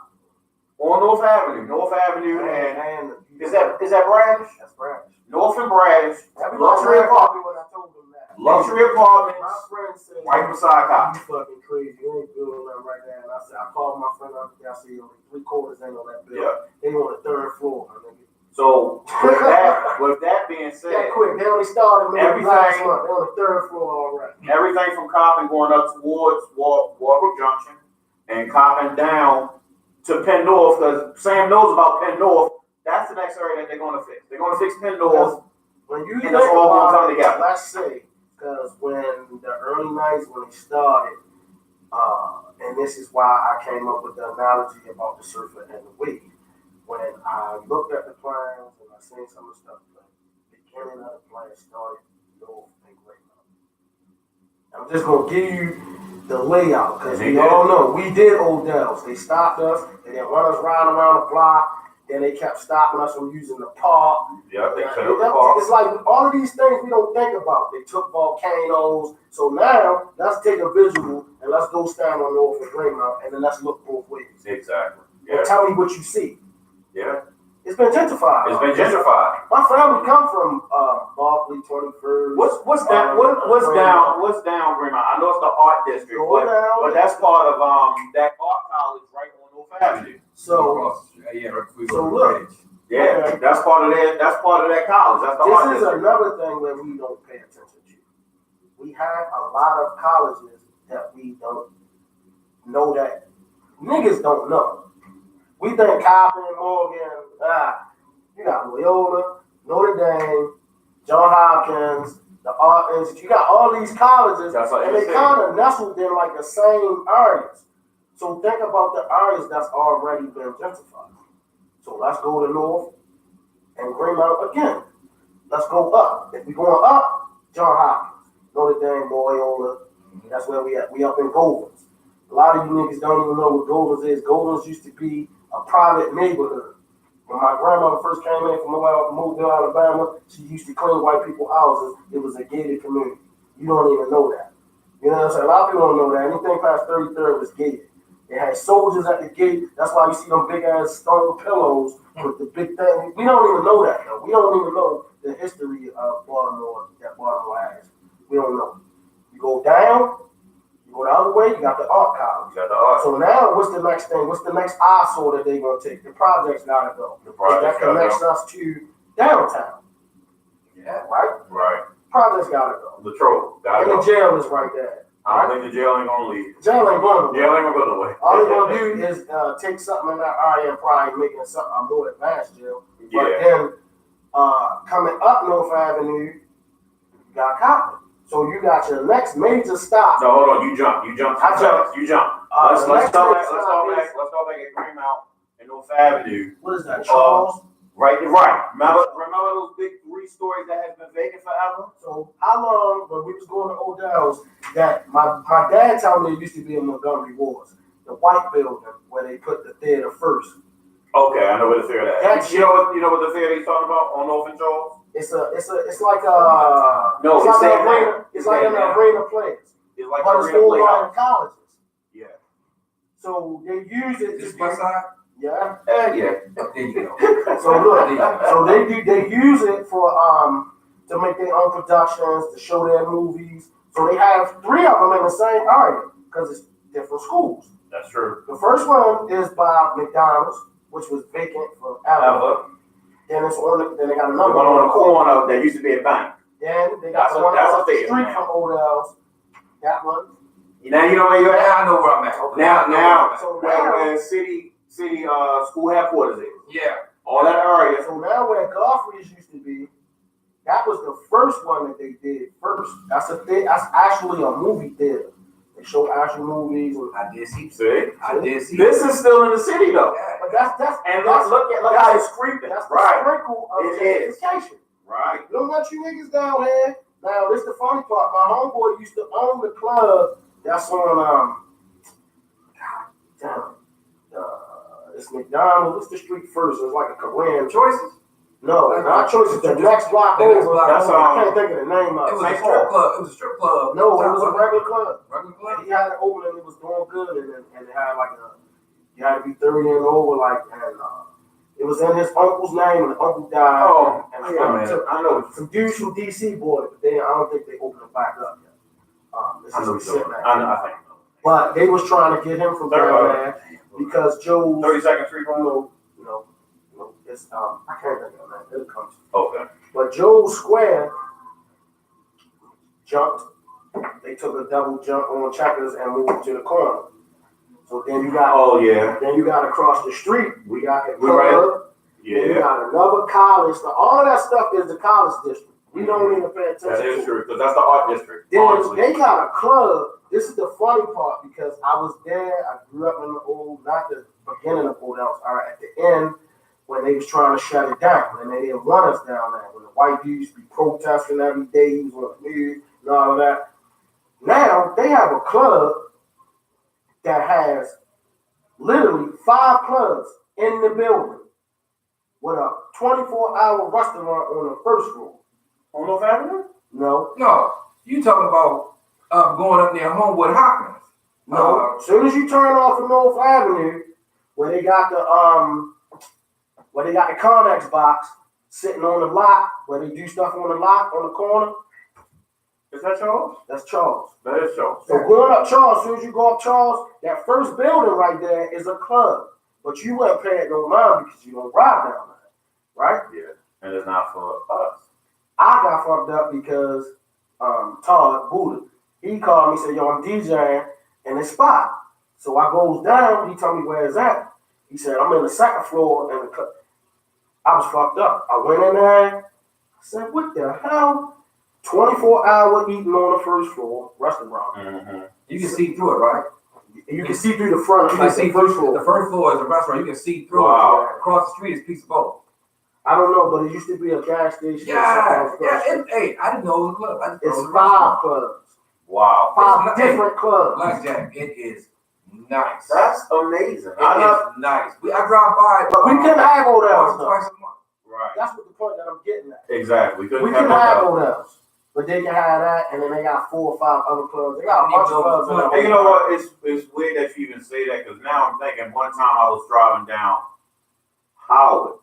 on North Avenue. North Avenue and is that Bradish? That's Bradish. North and Bradish. Luxury apartment. When I told them that. Luxury apartments My friend said, right beside Coppin. "You fucking crazy. You ain't building that right now." And I said, I called my friend up there. I said, "Yo, 3/4 ain't on that building. Yeah. They on the 3rd floor." So with that being That said, quick. They only started maybe Everything- last month. They on the 3rd floor already. everything from Coppin going up towards Walbrook Junction and Coppin down to Penn North, because Sam knows about Penn North. That's the next area that they're going to fix. They're going to fix Penn North. When you And think it's all gonna about come it, together. let's say, because when the early nights when they started, and this is why I came up with the analogy about the surfer and the wave. When I looked at the plans and I seen some of the stuff, the beginning of the plan started North and Great Mountain. I'm just gonna give you the layout because we all know we did Odell's. They stopped us. They didn't want us riding around the block. Then they kept stopping us from using the park. Yep, they cut up the park. It's like all of these things we don't think about. They took volcanoes. So now let's take a visual and let's go stand on North and Great Mountain and then let's look both ways. Exactly. And Yeah. tell me what you see. Yeah. It's been gentrified. It's been gentrified. My family come from Barclay, 21st. What's down? What's down Greenmount? I know it's the art district, but that's part of that art college right on North Avenue. So yeah, we so go to look. Bridge. Yeah, Okay. that's part of that. That's part of that college. That's the art This is district. another thing that we don't pay attention to. We have a lot of colleges that we don't know that niggas don't know. We think Coppin, Morgan, you got Loyola, Notre Dame, John Hopkins, the Art Institute. You got all these colleges, That's like and you they said. kind of nestled in like the same areas. So think about the areas that's already been gentrified. So let's go to North and Greenmount again. Let's go up. If we're going up, John Hopkins, Notre Dame, Loyola. That's where we at. We up in Goldens. A lot of you niggas don't even know what Goldens is. Goldens used to be a private neighborhood. When my grandmother first came in from Mobile, Alabama, she used to clean white people's houses. It was a gated community. You don't even know that. You know what I'm saying? A lot of people don't know that. Anything past 33rd was gated. They had soldiers at the gate. That's why you see them big ass stone pillows with the big thing. We don't even know that though. We don't even know the history of Baltimore that Baltimore has. We don't know. You go down, you go the other way, you got the art college. You got the art. So now what's the next thing? What's the next eyesore that they're gonna take? The project's gotta go. The project's That gotta connects go. us to downtown. Yeah. Right? Right. Project's gotta go. Latrobe. Gotta And the go. jail is right there. I don't think the jail ain't gonna leave. Jail ain't going nowhere. Jail ain't gonna go nowhere. All they're gonna do is take something in that area and probably make it something a more advanced jail. But Yeah. then coming up North Avenue, you got Copland. So you got your next major stop. No, hold on. You jump. I jumped. You jump. The Let's next go major back. Let's stop go back. is- Let's go back at Greenmount and North Avenue. What is that, Charles? Right. Remember those big 3 stories that has been vacant forever? So how long, when we was going to Odell's, that my dad told me it used to be in Montgomery Wards, the white building where they put the theater first. Okay, I know where the theater is. That's- You know what the theater he's talking about on North and Charles? It's like a No, it's it's like saying an arena. now. It's like an now. arena place, It's like but a it's arena all playhouse. like colleges. Yeah. So they use it This to west side? yeah. Yeah. There you go. So look, so they use it for to make their own productions, to show their movies. So they have 3 of them in the same area because it's different schools. That's true. The first one is by McDonald's, which was vacant forever. Then it's on. Then they got The another one one on the corner that used to be a bank. Then they got That's the a- one that's a across the theater street now. from Odell's. That one. Now you know where you're at? Now I know where I'm at. Okay, Now- I know where I'm at. So Where city school headquarters is. Yeah. All that area. So now where Godfrey's used to be, that was the first one that they did first. That's actually a movie theater. They show actual movies. I did see. See? I did see. This is still in the city though. Yeah. But that's And that's, look how it's creeping. that's the Right. sprinkle of It is. gentrification. Right. We don't want you niggas down here. Now this the funny part. My homeboy used to own the club that's on damn. It's McDonald's. What's the street first? It's like a Korean. Choices. No, not choices. The next block The next over. block That's, I can't think of the name of It it. was a strip club. It was a strip club. No, it was a regular club. Regular club. And he had it open and it was doing good, and it had like you had to be 30 and over, like, and it was in his uncle's name, and the uncle died. Oh, and yeah, man. took- I know. some dudes from DC bought it, but I don't think they opened it back up yet. This I is know. some shit, man. I think. But they was trying to get him from down there because Joe's, 32nd Street. you know, it's I can't think of it, man. It'll come. Okay. But Joe's Square jumped. They took a double jump on Checkers and moved to the corner. So then you got Oh yeah. then you got across the street. We got the We club. right. Then you Yeah. got another college. So all of that stuff is the college district. We don't even pay attention. That is to it. true because that's the art district. Then Honestly. they got a club. This is the funny part because I was there. I grew up in the old, not the beginning of Old Elms, all right, at the end when they was trying to shut it down, and they didn't want us down there. When the white dudes be protesting every day, he was on the news and all of that. Now they have a club that has literally 5 clubs in the building with a 24-hour restaurant on the first floor. On North Avenue? No, No, you talking about going up near Homewood Hopkins? no. As soon as you turn off of North Avenue, where they got the Connex box sitting on the lot, where they do stuff on the lot on the corner, Is that Charles? that's Charles. That is Charles. So going up Charles, as soon as you go up Charles, that first building right there is a club. But you wouldn't pay it no mind because you don't ride down there, right? Yeah. And it's not for us. I got fucked up because Todd Buddha, he called me, said, yo, I'm DJing in this spot. So I goes down, he told me where it's at. He said, I'm in the second floor in the club. I was fucked up. I went in there, I said, what the hell? 24-hour eating on the first floor, restaurant. Mm-hmm. You can see through it, right? You can see through the front, You like can see the first through. floor. The first floor is a restaurant. You can see through Wow. it. Across the street is Pizza Bowl. I don't know, but it used to be a gas station. Yeah, yeah. Hey, I didn't know it was a club. I just It's know it was a 5 restaurant. clubs. Wow. 5 Hey, different clubs. Blackjack, it is nice. That's amazing. It is nice. I drive by. But we couldn't have once hotels, or though. twice a month. Right. That's what the point that I'm getting at. Exactly. We couldn't can have that. hotels, but they can have that, and then they got 4 or 5 other clubs. They got a bunch of clubs. in the Hey, you know what? It's weird that you even say that because now I'm thinking one time I was driving down Howard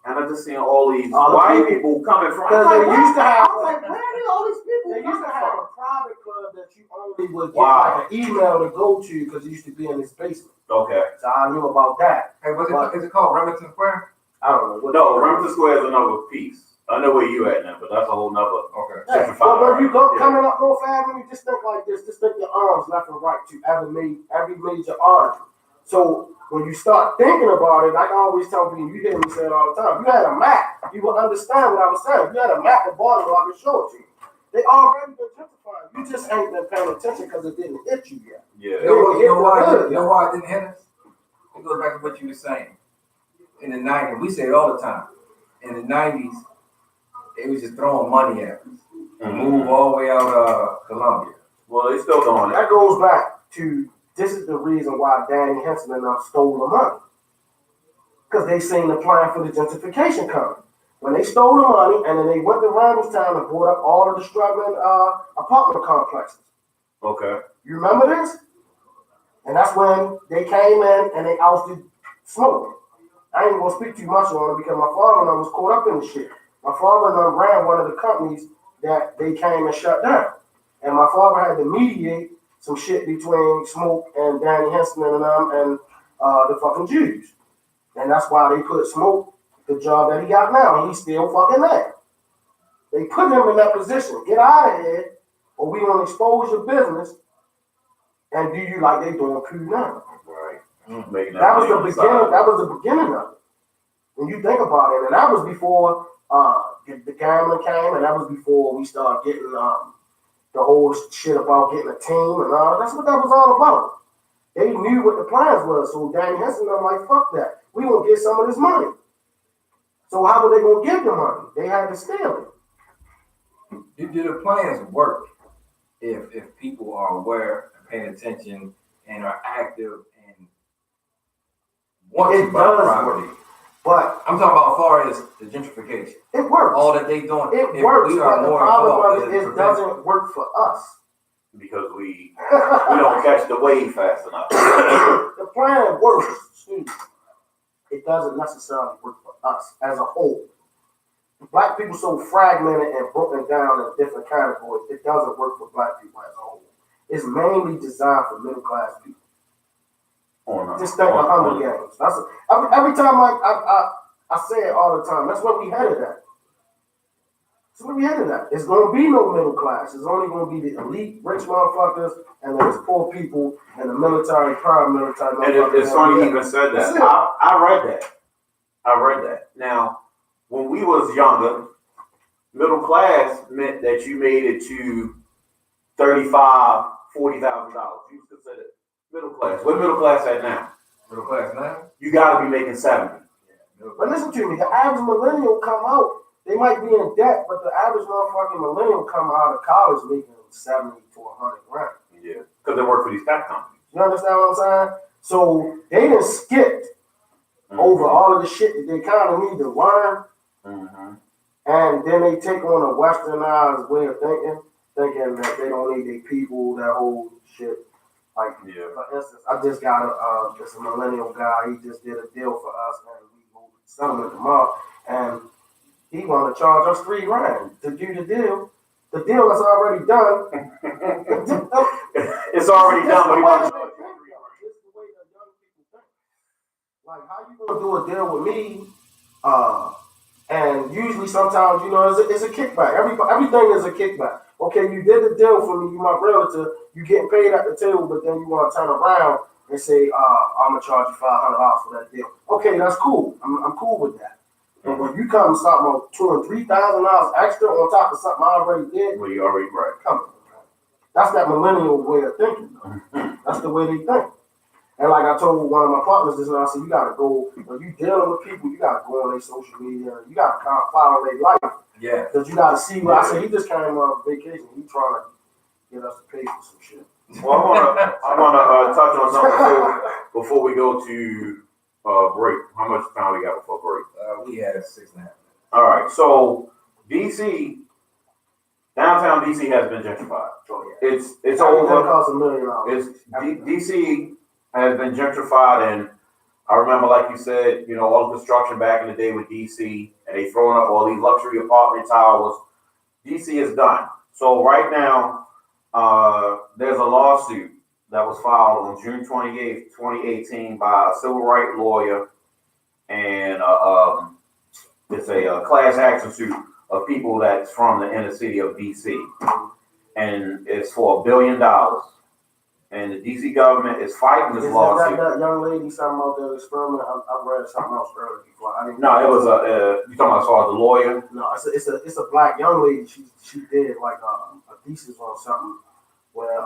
and I just seen all these All the white people coming from. Because they used to have- I was like, where did all these people They used coming to have from? a private club that you only would get Wow. like an email to go to because it used to be in this basement. Okay. So I knew about that. Hey, What? is it called Remington Square? I don't know. What No, Remington Square is another piece. I know where you at now, but that's a whole nother. Okay. Yeah, but when you go Yeah. coming up North Avenue, just think like this. Just think your arms left and right to every major artery. So when you start thinking about it, like I always tell people, you hear me say it all the time. If you had a map, you would understand what I was saying. If you had a map of Baltimore, I could show it to you. They already been gentrified. You just ain't been paying attention because it didn't hit you yet. Yeah. You know why it didn't hit us? It goes back to what you were saying. In the 90s, we say it all the time. In the 90s, they was just throwing money at us. Move all the way out of Columbia. Well, they still doing it. That goes back to, this is the reason why Danny Henson and them stole the money. Because they seen the plan for the gentrification coming. When they stole the money and then they went to Randallstown and bought up all of the struggling apartment complexes. Okay. You remember this? And that's when they came in and they ousted Smoke. I ain't gonna speak too much on it because my father and I was caught up in the shit. My father and I ran one of the companies that they came and shut down. And my father had to mediate some shit between Smoke and Danny Henson and them and the fucking Jews. And that's why they put Smoke the job that he got now, and he's still fucking there. They put him in that position. Get out of here, or we gonna expose your business and do you like they doing Pew now. Right. That was the beginning. That was the beginning of it. When you think about it, and that was before the gambling came, and that was before we started getting the whole shit about getting a team and all. That's what that was all about. They knew what the plans was, so Danny Henson and them like, fuck that. We gonna get some of this money. So how were they gonna get the money? They had to steal it. Do the plans work if people are aware and paying attention and are active and want to buy property? But I'm talking about as far as the gentrification. it works. All that they doing. It works, but the problem of it doesn't work for us. Because we don't catch the wave fast enough. The plan works. Excuse me. It doesn't necessarily work for us as a whole. Black people so fragmented and broken down in different categories, it doesn't work for black people as a whole. It's mainly designed for middle class people. Just think of Hunger Games. Every time I say it all the time, that's what we headed at. That's what we headed at. It's gonna be no middle class. It's only gonna be the elite, rich motherfuckers, and there's poor people and the military, paramilitary. And it's funny you even said that. I read that. Now, when we was younger, middle class meant that you made it to $35,000, $40,000. You consider middle class. What middle class at now? Middle class now? You gotta be making 70. But listen to me, the average millennial come out, they might be in debt, but the average motherfucking millennial come out of college making 70 to 100 grand. Yeah, because they work for these tech companies. You understand what I'm saying? So they done skipped over all of the shit that they kind of need to learn. And then they take on a westernized way of thinking that they don't need their people, that whole shit. Like, for instance, I just got this millennial guy, he just did a deal for us, and we moved settlement tomorrow, and he wanted to charge us $3 grand to do the deal. The deal is already done. It's already done, but he wants to charge you $3. It's the way that young people think. Like, how you gonna do a deal with me? And usually, sometimes, you know, it's a kickback. Everything is a kickback. Okay, you did the deal for me, you my relative, you getting paid at the table, but then you want to turn around and say, I'm gonna charge you $500 for that deal. Okay, that's cool. I'm cool with that. But when you come something on $2,000 and $3,000 extra on top of something I already did, Well, you already right. come on. That's that millennial way of thinking. That's the way they think. And like I told one of my partners this, and I said, you gotta go, when you dealing with people, you gotta go on their social media, you gotta kind of follow their life. Yeah. Because you gotta see what I said, he just came on vacation, he trying to get us to pay for some shit. Well, I wanna touch on something before we go to break. How much time we got before break? We had 6.5 minutes. All right, so DC, downtown DC has been gentrified. Oh, yeah. It's That over. costs $1 million. It's DC has been gentrified, and I remember, like you said, you know, all the construction back in the day with DC, and they throwing up all these luxury apartment towers. DC is done. So right now, there's a lawsuit that was filed on June 28th, 2018 by a civil rights lawyer, and it's a class action suit of people that's from the inner city of DC, and it's for $1 billion. and the DC government is fighting this Is lawsuit. that young lady something about that experiment? I read something else earlier before. I didn't. No, it was you talking about as far as the lawyer? No, it's a black young lady. She did like a thesis on something where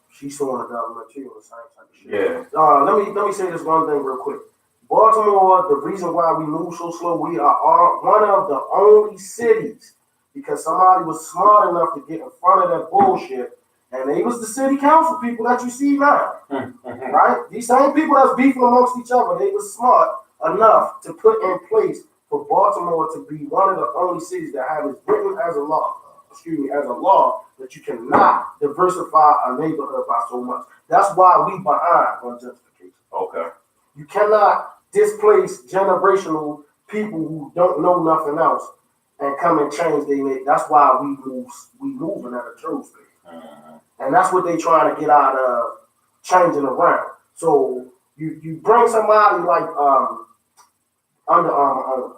she's suing the government too on the same type of shit. Yeah. Let me say this one thing real quick. Baltimore, the reason why we move so slow, we are one of the only cities because somebody was smart enough to get in front of that bullshit, and they was the city council people that you see now, right? These same people that's beefing amongst each other, they was smart enough to put in place for Baltimore to be one of the only cities that have it written as a law, that you cannot diversify a neighborhood by so much. That's why we behind on gentrification. Okay. You cannot displace generational people who don't know nothing else and come and change their name. That's why we moving at a turtle speed. And that's what they trying to get out of changing around. So you bring somebody like Under Armour owner.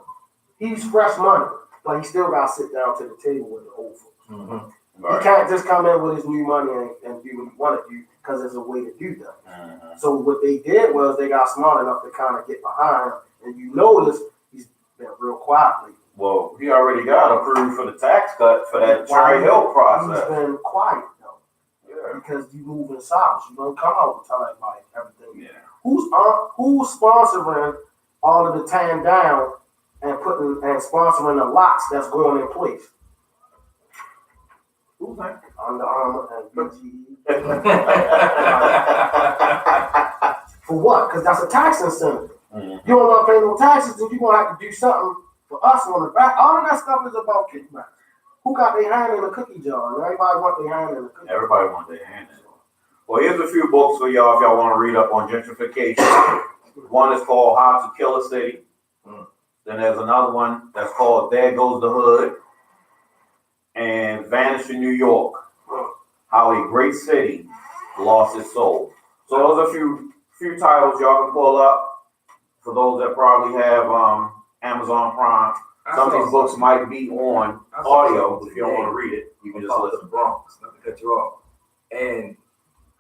He's fresh money, but he still got to sit down to the table with the old folks. He can't just come in with his new money and do what he want to do because there's a way to do that. So what they did was they got smart enough to kind of get behind, and you notice he's been real quiet lately. Well, he already got approved for the tax cut for that Cherry Hill process. He's been quiet though, because you move in silence. You don't come out and tell everybody everything. Yeah. Who's sponsoring all of the tearing down and sponsoring the lots that's going in place? Who's that? Under Armour and BGE. For what? Because that's a tax incentive. You don't want to pay no taxes, then you're going to have to do something for us on the back. All of that stuff is about kickbacks. Who got their hand in the cookie jar? And everybody want their hand in the cookie jar. Everybody wants their hand in it. Well, here's a few books for y'all if y'all want to read up on gentrification. One is called How to Kill a City. Then there's another one that's called There Goes the Hood and Vanish in New York. How a Great City Lost Its Soul. So those are a few titles y'all can pull up for those that probably have Amazon Prime. Some of these books might be on audio. If you don't want to read it, you can just listen. The Bronx, not to cut you off. And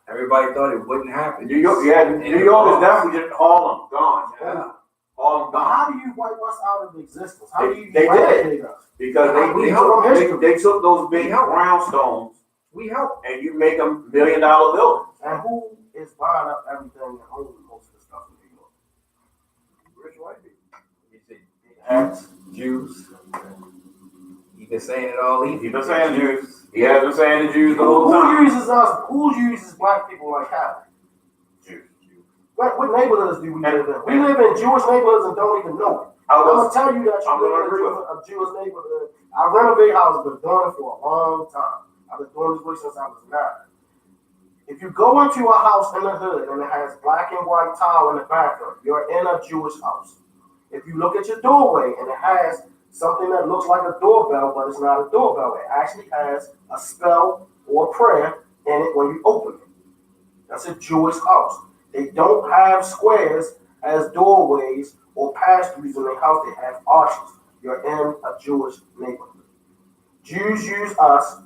everybody thought it wouldn't happen. New York, New York is definitely just Harlem gone. Yeah. Harlem But gone. how do you wipe us out of existence? How do you They did eradicate us? Because they took those big brownstones We help. and you make them $1 million buildings. And who is buying up everything and owning most of the stuff in New York? Rich white people. You see, hats, Jews. He been saying it all evening. He been saying Jews. He has been saying the Jews the whole Who time. uses us? Who uses black people like how? Jews. What neighborhoods do we live in? We live in Jewish neighborhoods and don't even know it. I'm gonna tell you that you I'm gonna live agree in a Jewish neighborhood. I renovate houses, been doing it for a long time. I've been doing this way since I was 9. If you go into a house in the hood and it has black and white tile in the bathroom, you're in a Jewish house. If you look at your doorway and it has something that looks like a doorbell, but it's not a doorbell, it actually has a spell or a prayer in it when you open it. That's a Jewish house. They don't have squares as doorways or pass-throughs in their house. They have arches. You're in a Jewish neighborhood. Jews use us.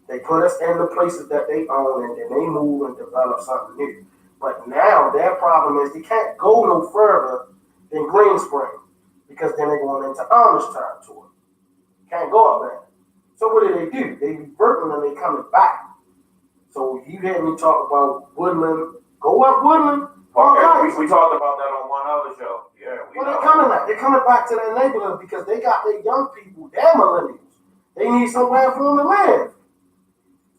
They put us in the places that they own, and then they move and develop something new. But now their problem is they can't go no further than Green Spring because then they're going into Amish territory. Can't go up there. So what do? They reverting and they coming back. So you hear me talk about Woodland. Go up Woodland. Okay, we talked about that on one other show. Yeah, Well, they're coming back. They're coming back to their neighborhood because they got their young people, their millennials. They need somewhere for them to live.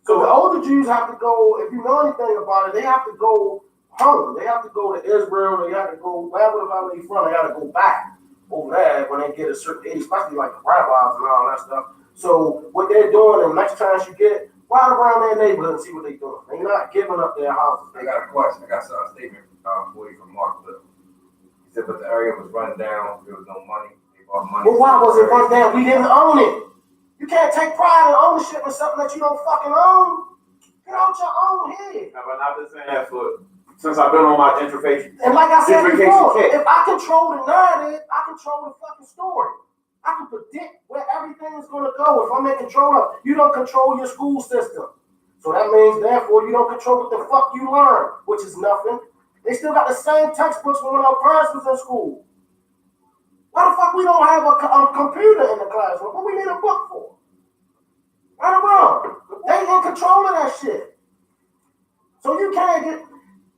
So the older Jews have to go, if you know anything about it, they have to go home. They have to go to Israel. They have to go wherever they're from. They got to go back over there when they get a certain age, especially like the rabbis and all that stuff. So what they're doing, and next chance you get, ride around their neighborhood and see what they're doing. They're not giving up their houses. I got a question. I got a statement for you from Mark Little. He said, but the area was run down. There was no money. They bought money. Well, why was it run down? We didn't own it. You can't take pride in ownership in something that you don't fucking own. Get out your own head. Now, but I've been saying that since I've been on my gentrification. And like I said Gentrification before, kick. if I control the narrative, I control the fucking story. I can predict where everything is going to go if I'm in control of it. You don't control your school system. So that means, therefore, you don't control what the fuck you learn, which is nothing. They still got the same textbooks from when our parents was in school. Why the fuck we don't have a computer in the classroom? What we need a book for? Right or wrong? They in control of that shit. So you can't get,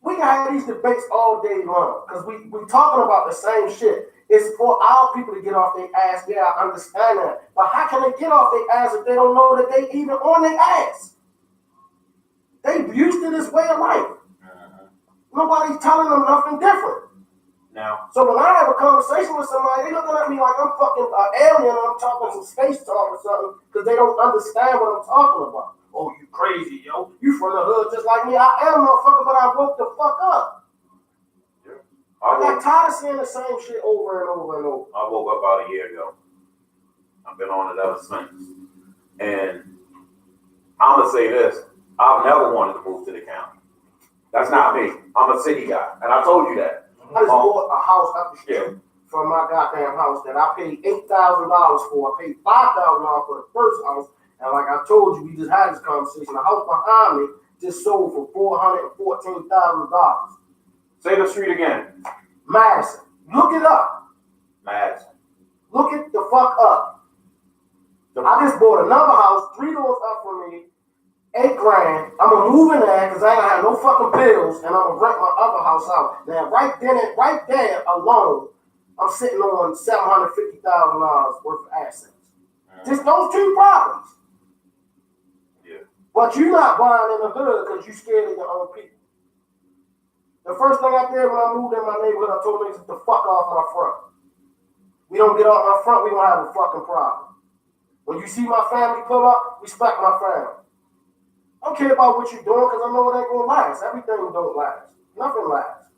we can have these debates all day long because we talking about the same shit. It's for our people to get off their ass. Yeah, I understand that. But how can they get off their ass if they don't know that they even on their ass? They used to this way of life. Nobody's telling them nothing different. Now, So when I have a conversation with somebody, they looking at me like I'm fucking an alien and I'm talking some space talk or something because they don't understand what I'm talking about. Oh, you crazy, yo. You from the hood just like me. I am, motherfucker, but I woke the fuck up. I got tired of saying the same shit over and over and over. I woke up about a year ago. I've been on it ever since. And I'm going to say this. I've never wanted to move to the county. That's not me. I'm a city guy. And I told you that. I just bought a house up the street from my goddamn house that I paid $8,000 for. I paid $5,000 for the first house. And like I told you, we just had this conversation. The house behind me just sold for $414,000. Say the street again. Madison. Look it up. Madison. Look it the fuck up. I just bought another house, 3 doors up from me, $8,000. I'm gonna move in there because I ain't gonna have no fucking bills, and I'm gonna rent my other house out. Now, right there alone, I'm sitting on $750,000 worth of assets. Just those 2 properties. Yeah. But you're not buying in the hood because you're scared of your own people. The first thing I did when I moved in my neighborhood, I told niggas to fuck off my front. We don't get off my front, we don't have a fucking problem. When you see my family pull up, respect my family. I don't care about what you're doing because I know it ain't gonna last. Everything don't last. Nothing lasts.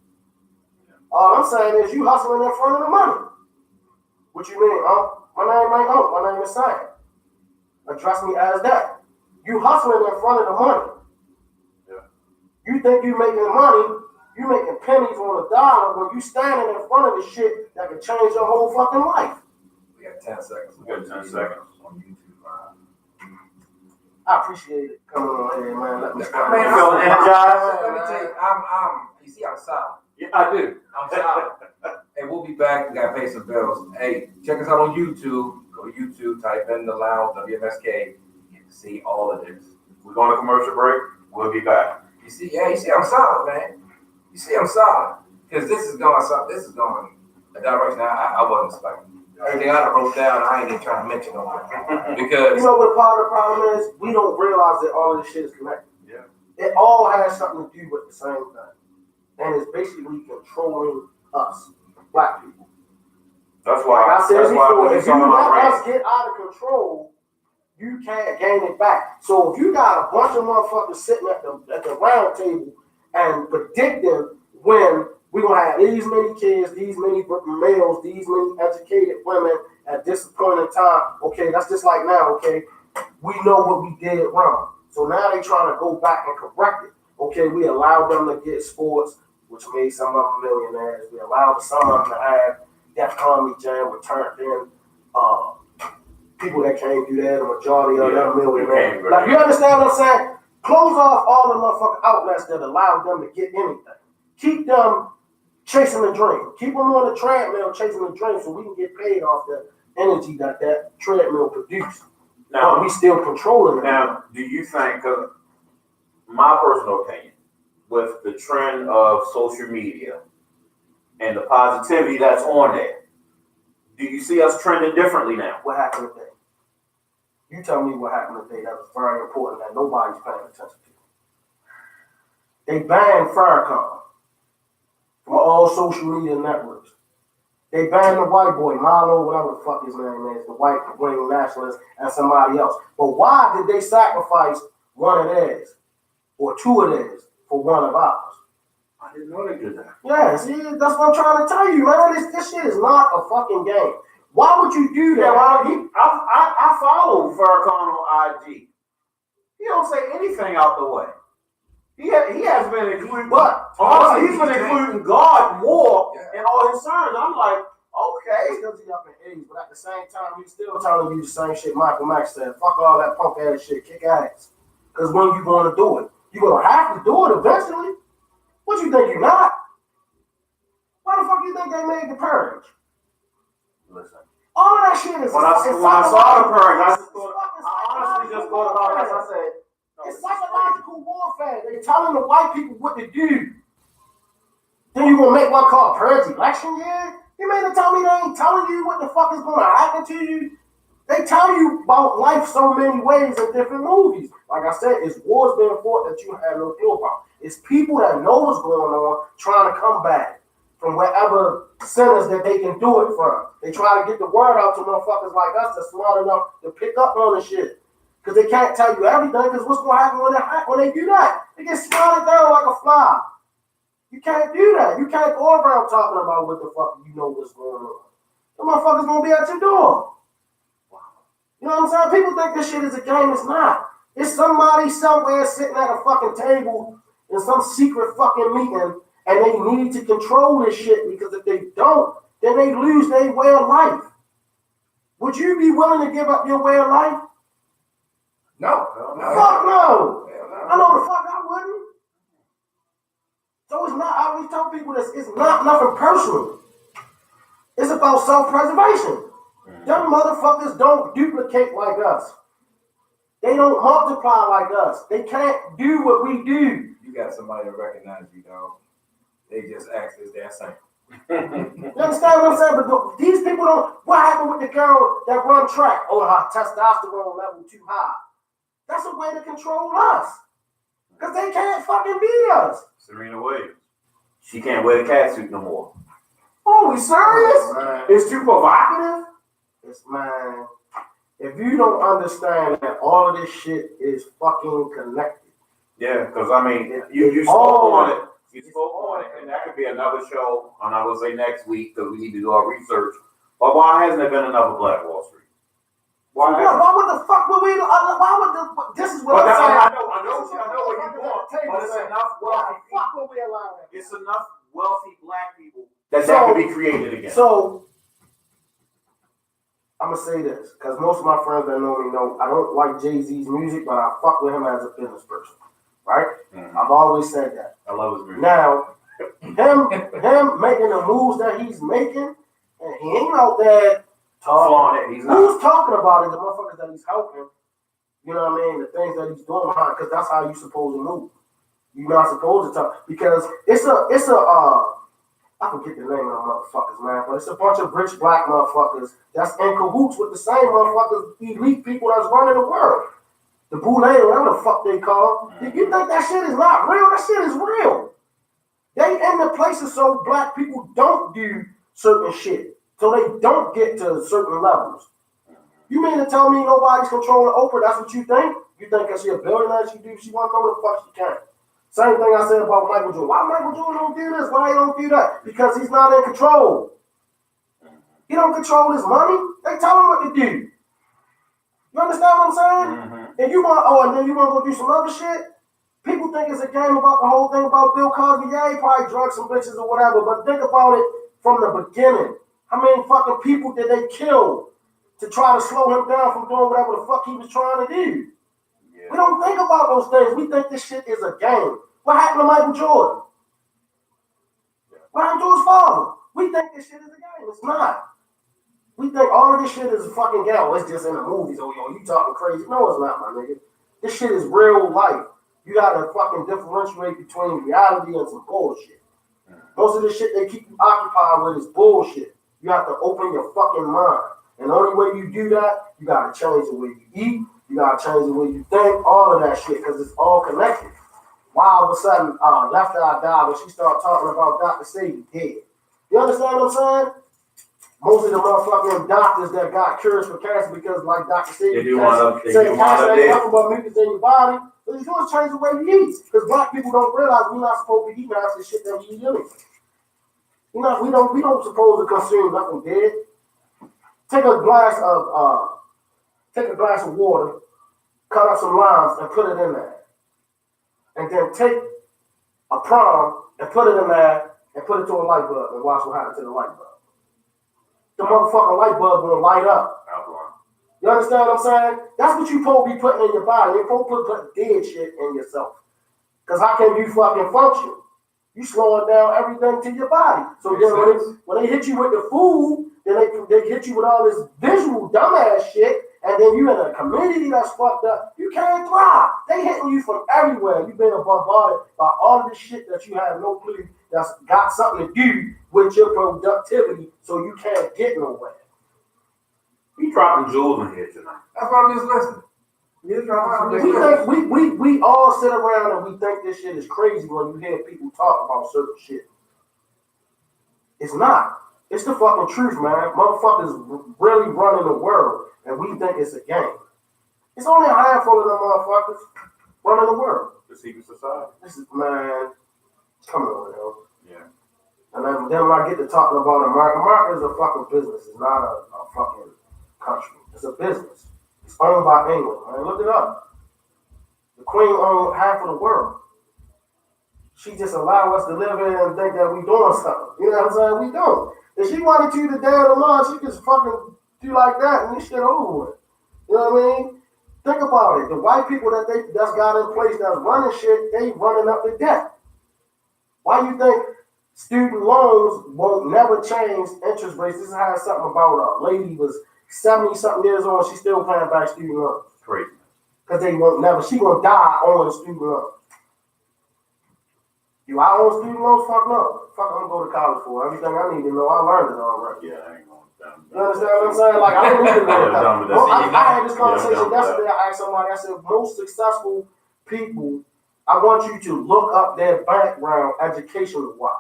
All I'm saying is you hustling in front of the money. What you mean, huh? My name ain't Unc, my name is Sam. Address me as that. You hustling in front of the money. Yeah. You think you making money, you making pennies on a dollar when you standing in front of the shit that can change your whole fucking life. We got 10 seconds. We got 10 seconds. On YouTube. I appreciate it coming on here, man. Let me start. Man, feeling energized? Let me tell you, you see, I'm solid. Yeah, I do. I'm solid. Hey, we'll be back. We got to pay some bills. Hey, check us out on YouTube. Go to YouTube, type in the lounge, WMSK. You can see all of this. We're going to commercial break. We'll be back. You see, I'm solid, man. You see, I'm solid. Because this is going a direction I wasn't expecting. Everything I wrote down, I ain't even trying to mention over there. Because you know what part of the problem is? We don't realize that all of this shit is connected. Yeah. It all has something to do with the same thing. And it's basically controlling us, black people. That's why Like I said before, if you on my let brain. us get out of control, you can't gain it back. So if you got a bunch of motherfuckers sitting at the round table and predicting when we're going to have these many kids, these many males, these many educated women at this point in time. Okay, that's just like now, okay? We know what we did wrong. So now they trying to go back and correct it. Okay, we allowed them to get sports, which made some of them millionaires. We allowed some of them to have Def Comedy Jam, which turned in people that can't do that, the majority of them millionaires. Like, you understand what I'm saying? Close off all the motherfucking outlets that allowed them to get anything. Keep them chasing the dream. Keep them on the treadmill chasing the dream so we can get paid off the energy that treadmill produced. Now, but we still controlling it. Now, do you think, cause my personal opinion, with the trend of social media and the positivity that's on there, do you see us trending differently now? What happened today? You tell me what happened today that was very important that nobody's paying attention to. They banned Farrakhan from all social media networks. They banned the white boy, Milo, whatever the fuck his name is, the white wing nationalist, and somebody else. But why did they sacrifice one of theirs or 2 of theirs for one of ours? I didn't know they did that. Yeah, see, that's what I'm trying to tell you, man. This shit is not a fucking game. Why would you do that? Yeah, well, I follow Farrakhan on IG. He don't say anything out the way. He has been including, But honestly, he's been including God more in all his sermons. I'm like, okay. Because he's up in age, but at the same time, he's still telling you the same shit Michael Mack said. Fuck all that punk ass shit, kick ass. Because when you going to do it, you're going to have to do it eventually. What you think you're not? Why the fuck you think they made the purge? Listen. All of that shit is. When I saw the purge, I honestly just thought about this. I said, no, it's psychological warfare. They telling the white people what to do. Then you gonna make one called purge election year? You mean to tell me they ain't telling you what the fuck is gonna happen to you? They tell you about life so many ways in different movies. Like I said, it's wars being fought that you have no clue about. It's people that know what's going on trying to come back from wherever centers that they can do it from. They try to get the word out to motherfuckers like us that's smart enough to pick up on the shit. Because they can't tell you everything, because what's going to happen when they do that? They get swatted down like a fly. You can't do that. You can't go around talking about what the fuck you know what's going on. The motherfuckers going to be at your door. You know what I'm saying? People think this shit is a game. It's not. It's somebody somewhere sitting at a fucking table in some secret fucking meeting, and they need to control this shit, because if they don't, then they lose their way of life. Would you be willing to give up your way of life? No. Fuck no. I know the fuck I wouldn't. So it's not, I always tell people this, it's not nothing personal. It's about self-preservation. Them motherfuckers don't duplicate like us. They don't multiply like us. They can't do what we do. You got somebody to recognize you, dog. They just act as they're saying. You understand what I'm saying? But these people don't. What happened with the girl that run track? Oh, her testosterone level too high. That's a way to control us. Because they can't fucking beat us. Serena Williams. She can't wear the cat suit no more. Oh, we serious? Man. It's too provocative? It's, man, if you don't understand that all of this shit is fucking connected. Yeah, because I mean, you spoke on it. You spoke on it, and that could be another show, and I will say next week, because we need to do our research. But why hasn't there been another Black Wall Street? Why would the fuck would we? Why would the? This is what But I'm saying. I know what you want. But it's enough wealthy people. Fuck would we allow that? It's enough wealthy Black people that can be created again. So I'm gonna say this, because most of my friends that know me know I don't like Jay-Z's music, but I fuck with him as a business person. Right? Mm-hmm. I've always said that. I love his music. Now, him making the moves that he's making, and he ain't out there talking. He's not. Who's talking about it? The motherfuckers that he's helping. You know what I mean? The things that he's doing behind, because that's how you supposed to move. You're not supposed to talk, because it's a I forget the name of them motherfuckers, man, but it's a bunch of rich black motherfuckers that's in cahoots with the same motherfuckers, elite people that's running the world. The Boule, whatever the fuck they call. You think that shit is not real? That shit is real. They in the places so black people don't do certain shit, so they don't get to certain levels. You mean to tell me nobody's controlling Oprah? That's what you think? You think because she a billionaire, she want to know what the fuck she can. Same thing I said about Michael Jordan. Why Michael Jordan don't do this? Why he don't do that? Because he's not in control. He don't control his money. They tell him what to do. You understand what I'm saying? Mm-hmm. And then you want to go do some other shit? People think it's a game about the whole thing about Bill Cosby. Yeah, he probably drugged some bitches or whatever, but think about it from the beginning. How many fucking people did they kill to try to slow him down from doing whatever the fuck he was trying to do? Yeah. We don't think about those things. We think this shit is a game. What happened to Michael Jordan? What happened to his father? We think this shit is a game. It's not. We think all of this shit is a fucking game. Oh, it's just in the movies. Oh, yo, you talking crazy. No, it's not, my nigga. This shit is real life. You gotta fucking differentiate between reality and some bullshit. Most of the shit they keep you occupied with is bullshit. You have to open your fucking mind. And the only way you do that, you gotta change the way you eat. You gotta change the way you think. All of that shit, because it's all connected. Why all of a sudden, Left Eye died when she started talking about Dr. Sadie dead? You understand what I'm saying? Most of the motherfucking doctors that got cures for cancer because, like Dr. Sadie, cancer ain't nothing but mucus in your body. So you're going to change the way you eat. Because black people don't realize we're not supposed to be eating after the shit that we eat anyway. We don't supposed to consume nothing dead. Take a glass of water, cut up some limes, and put it in there. And then take a prawn and put it in there and put it to a light bulb and watch what happens to the light bulb. The motherfucking light bulb will light up. You You understand what I'm saying? That's what you supposed to be putting in your body. You're supposed to put dead shit in yourself. Because how can you fucking function? You slowing down everything to your body. So Makes then sense. when they hit you with the food, then they hit you with all this visual dumbass shit, and then you in a community that's fucked up. You can't thrive. They hitting you from everywhere. You've been bombarded by all of this shit that you have no clue that's got something to do with your productivity, so you can't get nowhere. We dropping jewels in here tonight. That's why I'm just listening. You're dropping We some big think things. we all sit around and we think this shit is crazy when you hear people talk about certain shit. It's not. It's the fucking truth, man. Motherfuckers really running the world, and we think it's a game. It's only a handful of them motherfuckers running the world. The secret society. This is, man, come on, yo. Yeah. And then when I get to talking about America, America is a fucking business. It's not a fucking country. It's a business. It's owned by England, man. Look it up. The Queen owned half of the world. She just allowed us to live in and think that we doing something. You know what I'm saying? We don't. If she wanted you to down the line, she could just fucking do like that and this shit over with. You know what I mean? Think about it. The white people that's got in place that's running shit, they running up the debt. Why you think student loans won't never change interest rates? This is how something about a lady was 70-something years old, she's still paying back student loans. Crazy. Because they won't never, she gonna die owing student loans. Do I own student loans? Fuck no. Fuck, I'm gonna go to college for everything I need to know. I learned it already. Yeah, I ain't going down. You understand what I'm saying? Like, I don't need to know Yeah, that. done with that. Well, See, I had this yeah, conversation done with that. yesterday. I asked somebody, I said, most successful people, I want you to look up their background educational wise.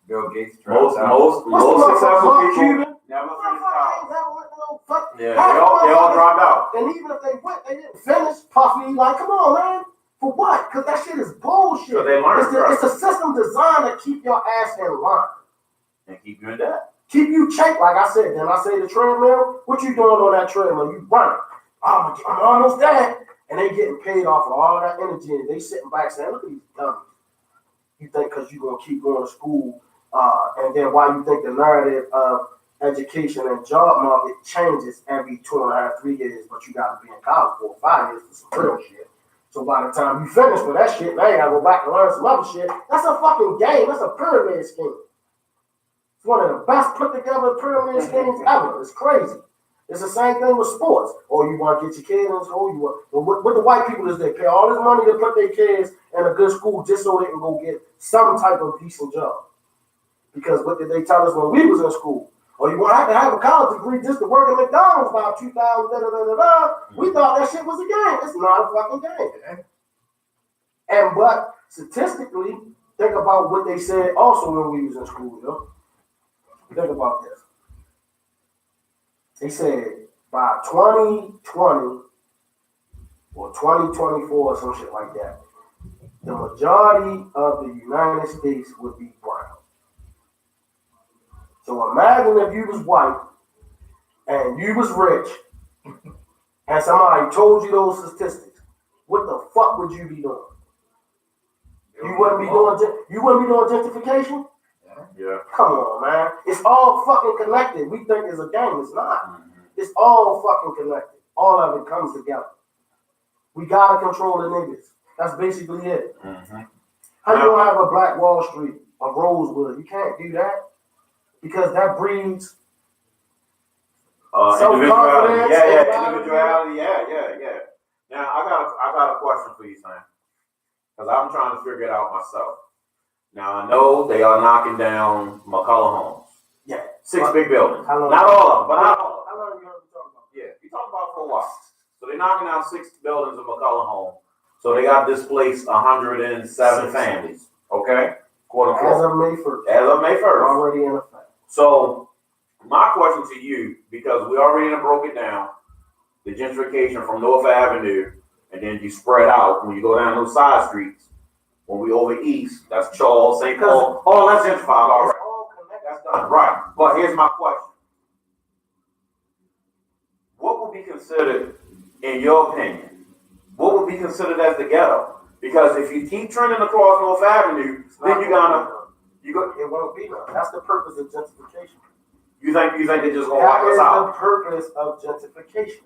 Bill Gates. Most What's the successful motherfucker, people Cuban? never finished Motherfucker college. ain't never went to no fuck. Yeah, they all dropped out. And even if they went, they didn't finish. Puffy, like, come on, man. For what? Because that shit is bullshit. So they learned It's a system designed to keep your ass in line. And keep doing that. Keep you checked, like I said. Then I say the treadmill. What you doing on that treadmill? You running. I'm almost there. And they getting paid off of all that energy. And they sitting back saying, look at these dummies. You think because you're going to keep going to school, and then why you think the narrative of education and job market changes every 2.5, 3 years, but you got to be in college for 5 years for some real shit. So by the time you finish with that shit, now you got to go back and learn some other shit. That's a fucking game. That's a pyramid scheme. It's one of the best put together pyramid schemes ever. It's crazy. It's the same thing with sports. Or you want to get your kids in school. You want, what the white people is they pay all this money to put their kids in a good school just so they can go get some type of decent job. Because what did they tell us when we was in school? Or you want to have a college degree just to work at McDonald's by 2000, We thought that shit was a game. It's not a fucking game. And but statistically, think about what they said also when we was in school, yo. Think about this. They said by 2020 or 2024 or some shit like that, the majority of the United States would be brown. So imagine if you was white and you was rich and somebody told you those statistics. What the fuck would you be doing? You wouldn't be doing gentrification? Yeah. Come on, man. It's all fucking connected. We think it's a game. It's not. It's all fucking connected. All of it comes together. We gotta control the niggas. That's basically it. Mm-hmm. How you gonna have a Black Wall Street, a Rosewood? You can't do that. Because that breeds Individuality. self-confidence. Individuality. Yeah. Now I got a question for you, Sam. Because I'm trying to figure it out myself. Now I know they are knocking down McCullough homes. Yeah. 6 big buildings. How long- Not all of them, but not all of them. How long you heard me talking about? Yeah, you talked about it for a while. So they're knocking down 6 buildings in McCullough home. So they got displaced 107 families. Okay? Quote As unquote. of May 1st. As of May 1st. Already in effect. So my question to you, because we already broke it down, the gentrification from North Avenue, and then you spread out when you go down those side streets. When we over east, that's Charles, St. Paul. Oh, that's gentrified already. It's all connected. That's done. Right. But here's my question. What would be considered, in your opinion, what would be considered as the ghetto? Because if you keep turning across North Avenue, then you're gonna, It won't be none. That's the purpose of gentrification. You think they just gonna That wipe is us out? the purpose of gentrification.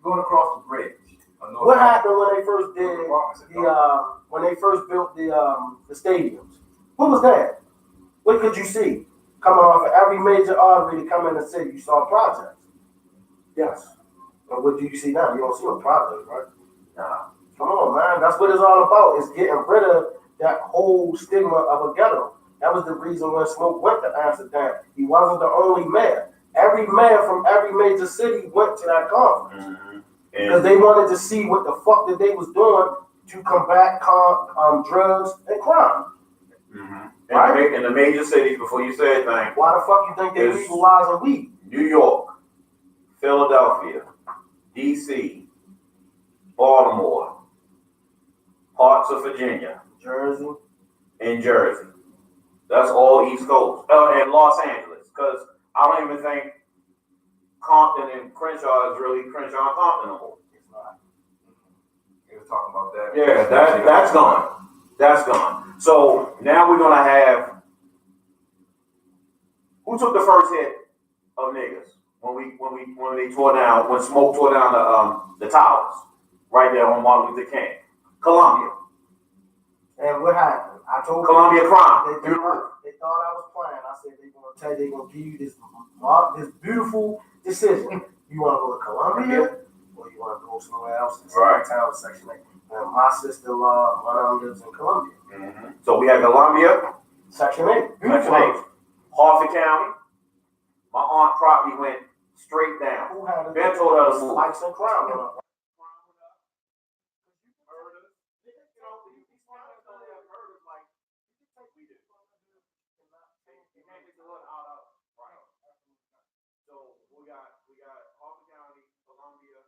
Going across the bridge. What happened when they first did when they first built the stadiums? What was that? What could you see? Coming off of every major artery to come in the city, you saw projects. Yes. But what do you see now? You don't see no projects, right? Nah. Come on, man. That's what it's all about. It's getting rid of that whole stigma of a ghetto. That was the reason when Smoke went to Amsterdam. He wasn't the only mayor. Every mayor from every major city went to that conference. Mm-hmm. Because they wanted to see what the fuck that they was doing to combat drugs and crime. Mm-hmm. Right? In the major cities, before you say anything, Why the fuck you think they legalizing weed? New York, Philadelphia, D.C., Baltimore, parts of Virginia, Jersey, and Jersey. That's all East Coast. And Los Angeles, because I don't even think Compton and Crenshaw is really Crenshaw and Compton no more. It's not. He was talking about that. Yeah, that's gone. That's gone. So now we're gonna have, who took the first hit of niggas when they tore down, when Smoke tore down the towers right there on Martin Luther King? Columbia. And what happened? I told Columbia crime. they thought I was playing. I said they're gonna give you this beautiful decision. You wanna go to Columbia or you wanna go somewhere else in Right. town section 8? And my sister-in-law, one of them lives in Columbia. Mm-hmm. So we had Columbia, Section 8. Section 8, Harford County. My aunt property went straight down. Who had Ben told her to move. lights and crime went up. So we got Harford County, Columbia,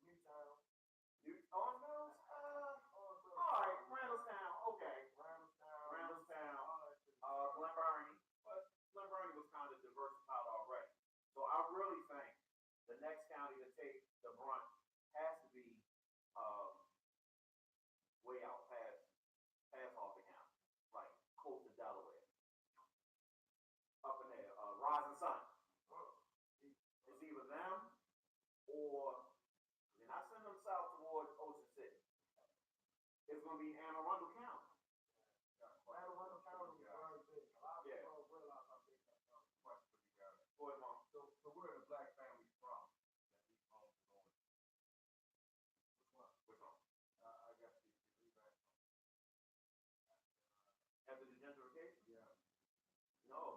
Newtown. All right, Randallstown, okay. Randallstown, Glen Burnie, but Glen Burnie was kind of diversified already. So I really think the next county to take the brunt has to be way out past Harford County, like close to Delaware, up in there, Rising Sun. It's either them or they're not sending them south towards Ocean City. It's going to be Anne Arundel County. Anne Arundel County is very big. A lot of people don't realize how big that county is. Go ahead, Mom. So where are the black families from? Which one? I guess After the gentrification? Yeah. No,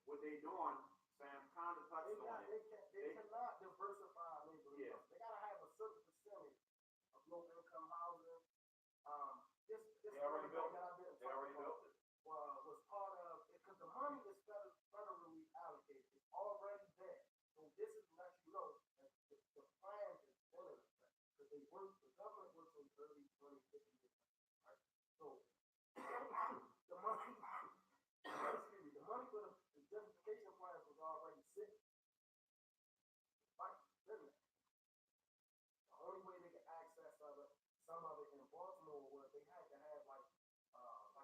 what they doing, Sam kind of touched on it. They cannot diversify neighborhoods. Yeah. They gotta have a certain percentage of low income housing. This They already built that it. I've been They already built it. was part of because the money is federally allocated. It's already there. So this is let you know that the plan is still in effect. Because the government works in 30, 20, 50 years. Right? So the money excuse me, the money for the gentrification plans was already sitting. Right? The only way they could access some of it in Baltimore was they had to have like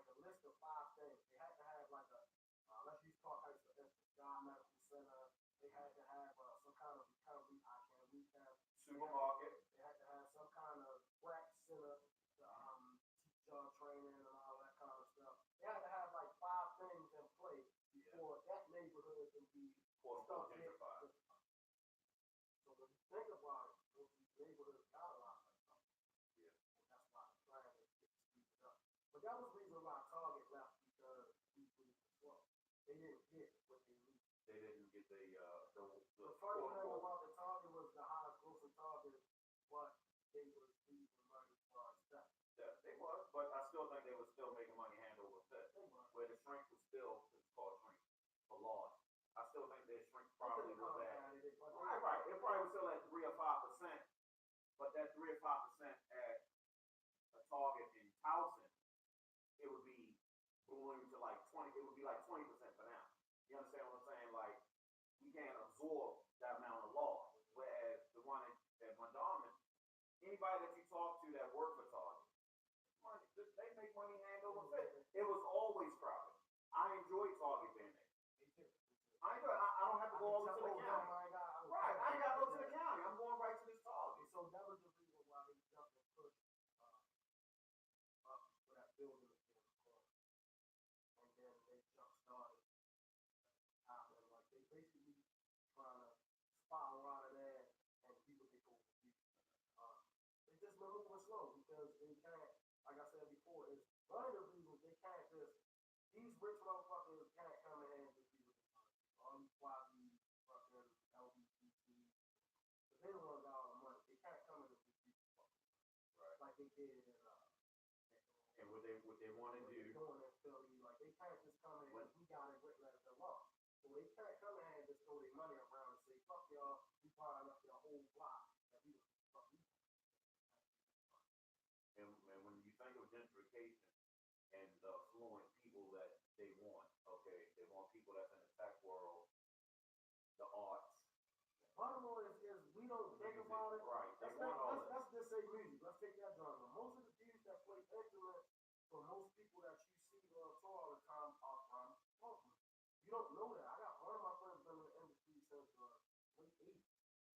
a list of 5 things. They had to have like let's use Park Heights for instance, John Medical Center. They had to have some kind of recovery, I can't reach that. Supermarket. They had to have some kind of rec center, teach y'all training and all that kind of stuff. They had to have like 5 things in place before that neighborhood can be gentrified. So when you think about it, those neighborhoods got a lot of stuff. Yeah. And that's why the plan is to speed it up. But that was the reason why Target left because these things were slow. They didn't get what they needed. They didn't get the funny thing about the Target was the highest grossing Target, but they were losing money for stuff. Yeah, they was, but I still think they were still making money hand over fist. Where the shrink was still, it's called shrink, for loss. I still think their shrink probably was at, right, it probably was still at 3 or 5%, but that 3 or 5% at a Target in Towson, it would be going to like 20, it would be like 20% for them. You understand what I'm saying? Like, we can't absorb that amount of loss. Whereas the one at Mondawmin, anybody that you talk to that work for Target, they make money hand over fist. It was always crowded. I enjoy Target being there. I don't have to go rich motherfuckers can't come in and just be with the money. All these quasi fucking LBGT, but they don't want all the money. They can't come in and just be fucking Right. like they did in And what they want to do, doing in Philly. Like they can't just come in and we got it written as the law. So they can't come in and just throw their money around and say, fuck y'all, we buying up your whole block. And we fuck you. and when you think of gentrification and the affluent people that they want, okay, they want people that's in the tech world, the arts. Bottom line is we don't think about it. Right, they want all that. Let's just say music. Let's take that genre. Most of the dudes that play instruments for most people that you see on tour all the time are from Baltimore. You don't know that. I got one of my friends been in the industry since late 80s.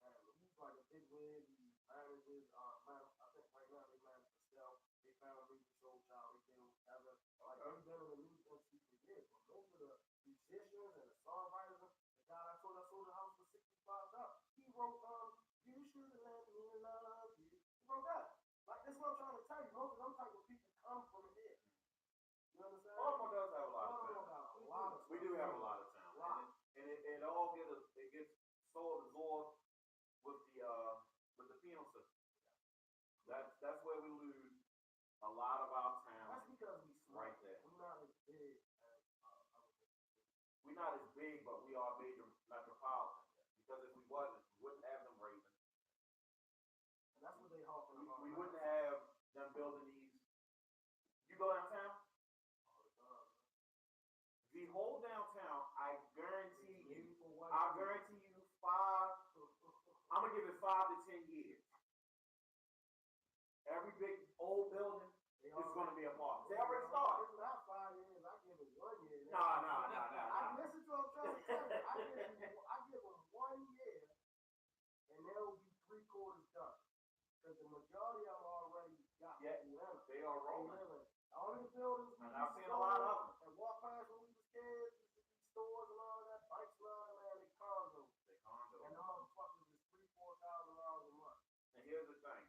And he's like a big wig. He manages, I think right now they manage to sell. They found Music Soul Child. They do whatever. Like they've been in the music industry for years. But most of the musicians and the songwriters, the guy I told the house for $65. He wrote You Should Let Me Love You. He wrote that. Like this is what I'm trying to tell you. Most of them type of people come from here. You understand? Baltimore does have a lot of Baltimore talent. got a lot of We do have a lot of talent, and it all gets so absorbed with the penal system. That's where we lose a lot of our That's talent. because we smart. Right there. We're not as big as other people. We're not as big, but we are major metropolitan. Because if we wasn't, we wouldn't have them Ravens. And that's what they harping about. We wouldn't have them building these. You go downtown, all the time. the whole downtown, I guarantee you, Beautiful white I people. guarantee you I'm gonna give it 5 to 10 years. Every big old building They is already- gonna be apartments. They already started. It's not 5 years. I give it 1 year. No. I listen to what I'm trying to tell you. I give them 1 year, and they'll be 3/4 done. Because the majority of them already got Yeah, people in it. they are rolling. They live. All these buildings, And I've seen a lot of them. and walk past when we was kids, these stores and all that, bikes and all that, man, they condos. They condo. And them motherfuckers is $3,000-4,000 a month. And here's the thing.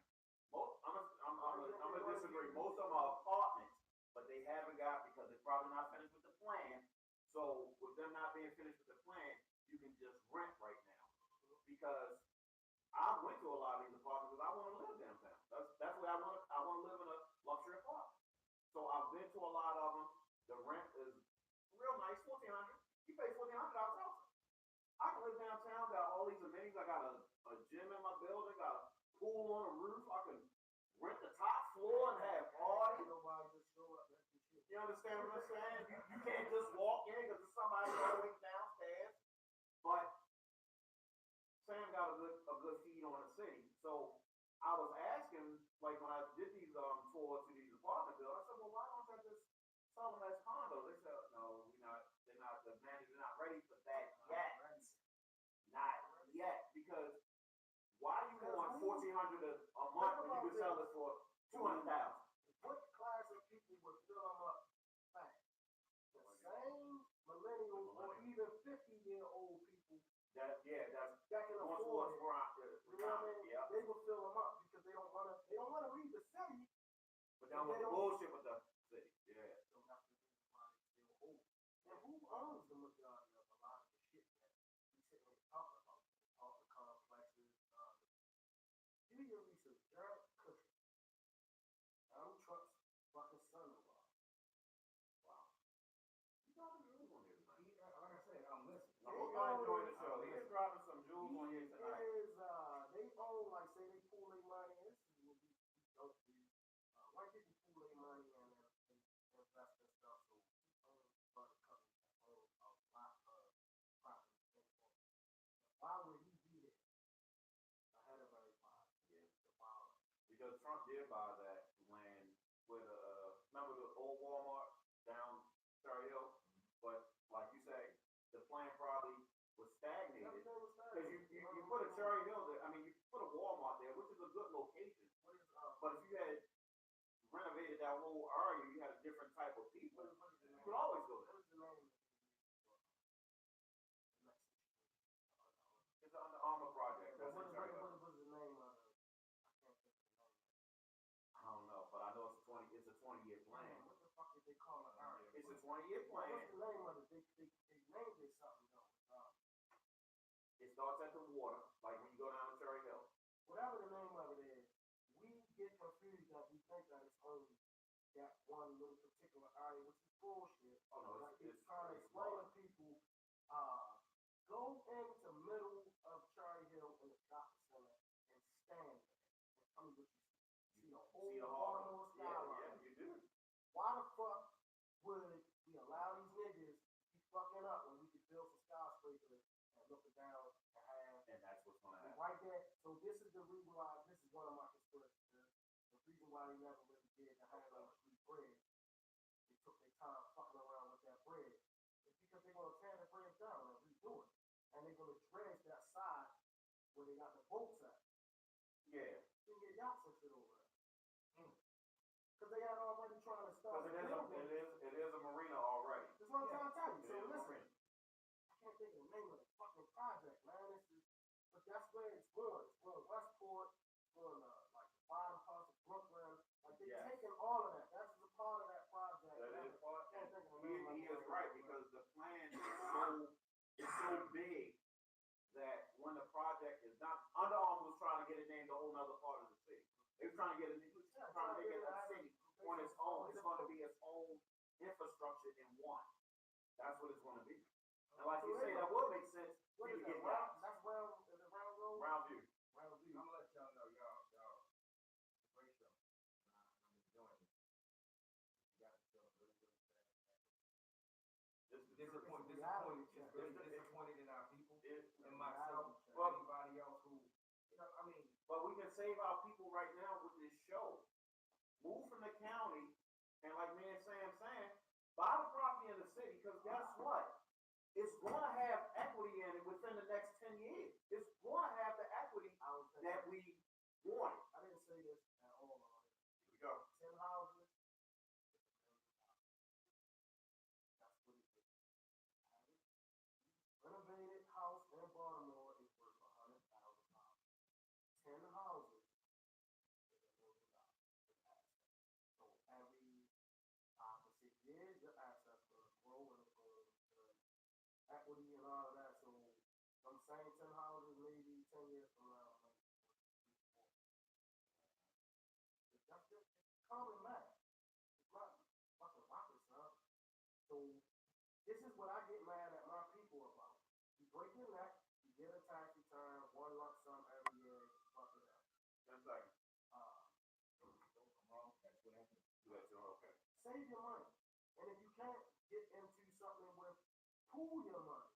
I'm gonna disagree. Most of them are apartments, but they haven't got because they're probably not finished with the plan. So with them not being finished with the plan, you can just rent right now. Because I went to a lot of these apartments because I want to live downtown. That's where I want to live in a luxury apartment. So I've been to a lot of them. The rent is real nice, $1,400. You pay $1,400 house. I can live downtown, got all these amenities. I got a gym in my building, got a pool on the roof. I can rent the top floor and have parties. Nobody just show up. That's the shit. You understand what I'm saying? You can't just walk in because there's somebody going downstairs. But Sam got a good feed on the city. So I was asking, like when I did these tours to these apartment buildings, I said, well, why don't I just sell them as condos? They said, no, they're not, the managers are not ready for that yet. Not yet. Because why you want $1,400 a month when you can sell it for $200,000? What class of people would fill them up fast? The same millennials or even 50-year-old people That's that can once afford it. we're out there. You know what I mean? Yeah. They will fill them up because they don't want to leave the city. But then with the bullshit with the city. Yeah. So that's the reason why they still hold. And who owns the majority of a lot of the shit that we sitting here talking about? All the complexes. Do your research. Jared Kushner. Donald Trump's fucking son-in-law. Wow. You got a jewels on here tonight. Like I said, I'm listening. I hope y'all enjoying the show. He's dropping some jewels on here tonight. They own, like, say they pool their money. This is what we don't do. White people pool their money and invest in stuff. So he owns other companies that own a lot of property. Why would he be there ahead of everybody? Yeah. The power. Because Trump did buy that land with remember the old Walmart down Cherry Hill? But like you say, the plan probably was stagnated. Everything was Because you put a Cherry Hill there, I mean, you put a Walmart there, which is a good location. What is But if you had renovated that whole area, you had a different type of people. what is the You name? could always go there. What is the name? The next situation. It's an Under Armour project. That's in Cherry Hill. What is the name of it? I can't think of the name. I don't know, but I know it's a 20-year plan. What the fuck did they call it? It's a 20-year What's plan. the name of it? They named it something though. It starts at the water, like when you go down to Cherry Hill. Whatever the name of it is, we get confused that we think that it's only that one little particular area, which is bullshit. Oh, no, Like it's it's trying to explain to people, go into middle of Cherry Hill in the shopping center and stand there and tell me what you see. See the whole See the Baltimore harbor. skyline. Yeah, you do. Why the fuck would we allow these niggas to keep fucking up when we could build some skyscrapers and look it down and have And that's what's gonna happen. right there? So this is the reason why, this is one of my conspiracy theories. The reason why they never really did the hand on the street bread, they took their time fucking around with that bread, is because they're gonna tear the bread down and redo it. And they're gonna dredge that side where they got the boats at. Yeah. You can get yachts and shit over there. Because they had already trying to start. Because it is a marina already. That's what I'm trying to tell you. It So is a listen, marina. I can't think of the name of the fucking project, man. This is, but that's where it's going. It's going Westport. It's going like the bottom parts of Brooklyn. Like they're Yes. taking all of that. That's a part of that project. That is part. I can't think of the name of He it. is right, because the plan is so big that when the project is done, Under Armour was trying to get it named a whole nother part of the city. They were trying to get it, he was trying to make it a city on its own. It's gonna be its own infrastructure in one. That's what it's gonna be. And like you say, that would make sense for What you is to that? get yachts. That's round. Is it Round Road? Round View. Round View. I'm gonna let y'all know, y'all, it's a great show. I'm enjoying it. You got the show really, really fast. Disappointed in our people and myself, everybody else who, you know, I mean, But we can save our people right now with this show. Move from the county, and like me and Sam saying, buy the property in the city, because guess what? It's gonna have equity in it within the next 10 years. It's gonna have the equity I was thinking, that we wanted. I didn't say this at all on it. Here we go. 10 houses. That's what it is. Renovated house in Baltimore is worth $100,000. 10 houses is $1 million. So every 5 to 6 years, your assets going to grow and it's going to equity and all of that. So I'm saying 10 houses, maybe 10 years from now, maybe 4. That's just common math. It's not fucking rocket science. So this is what I get mad at my people about. You break your neck, you get a tax return, one lump sum every year, fuck it up. 10 seconds. don't come wrong, that's what happened. Do that, Joe. Okay. Save your money. And if you can't get into something with, pool your money.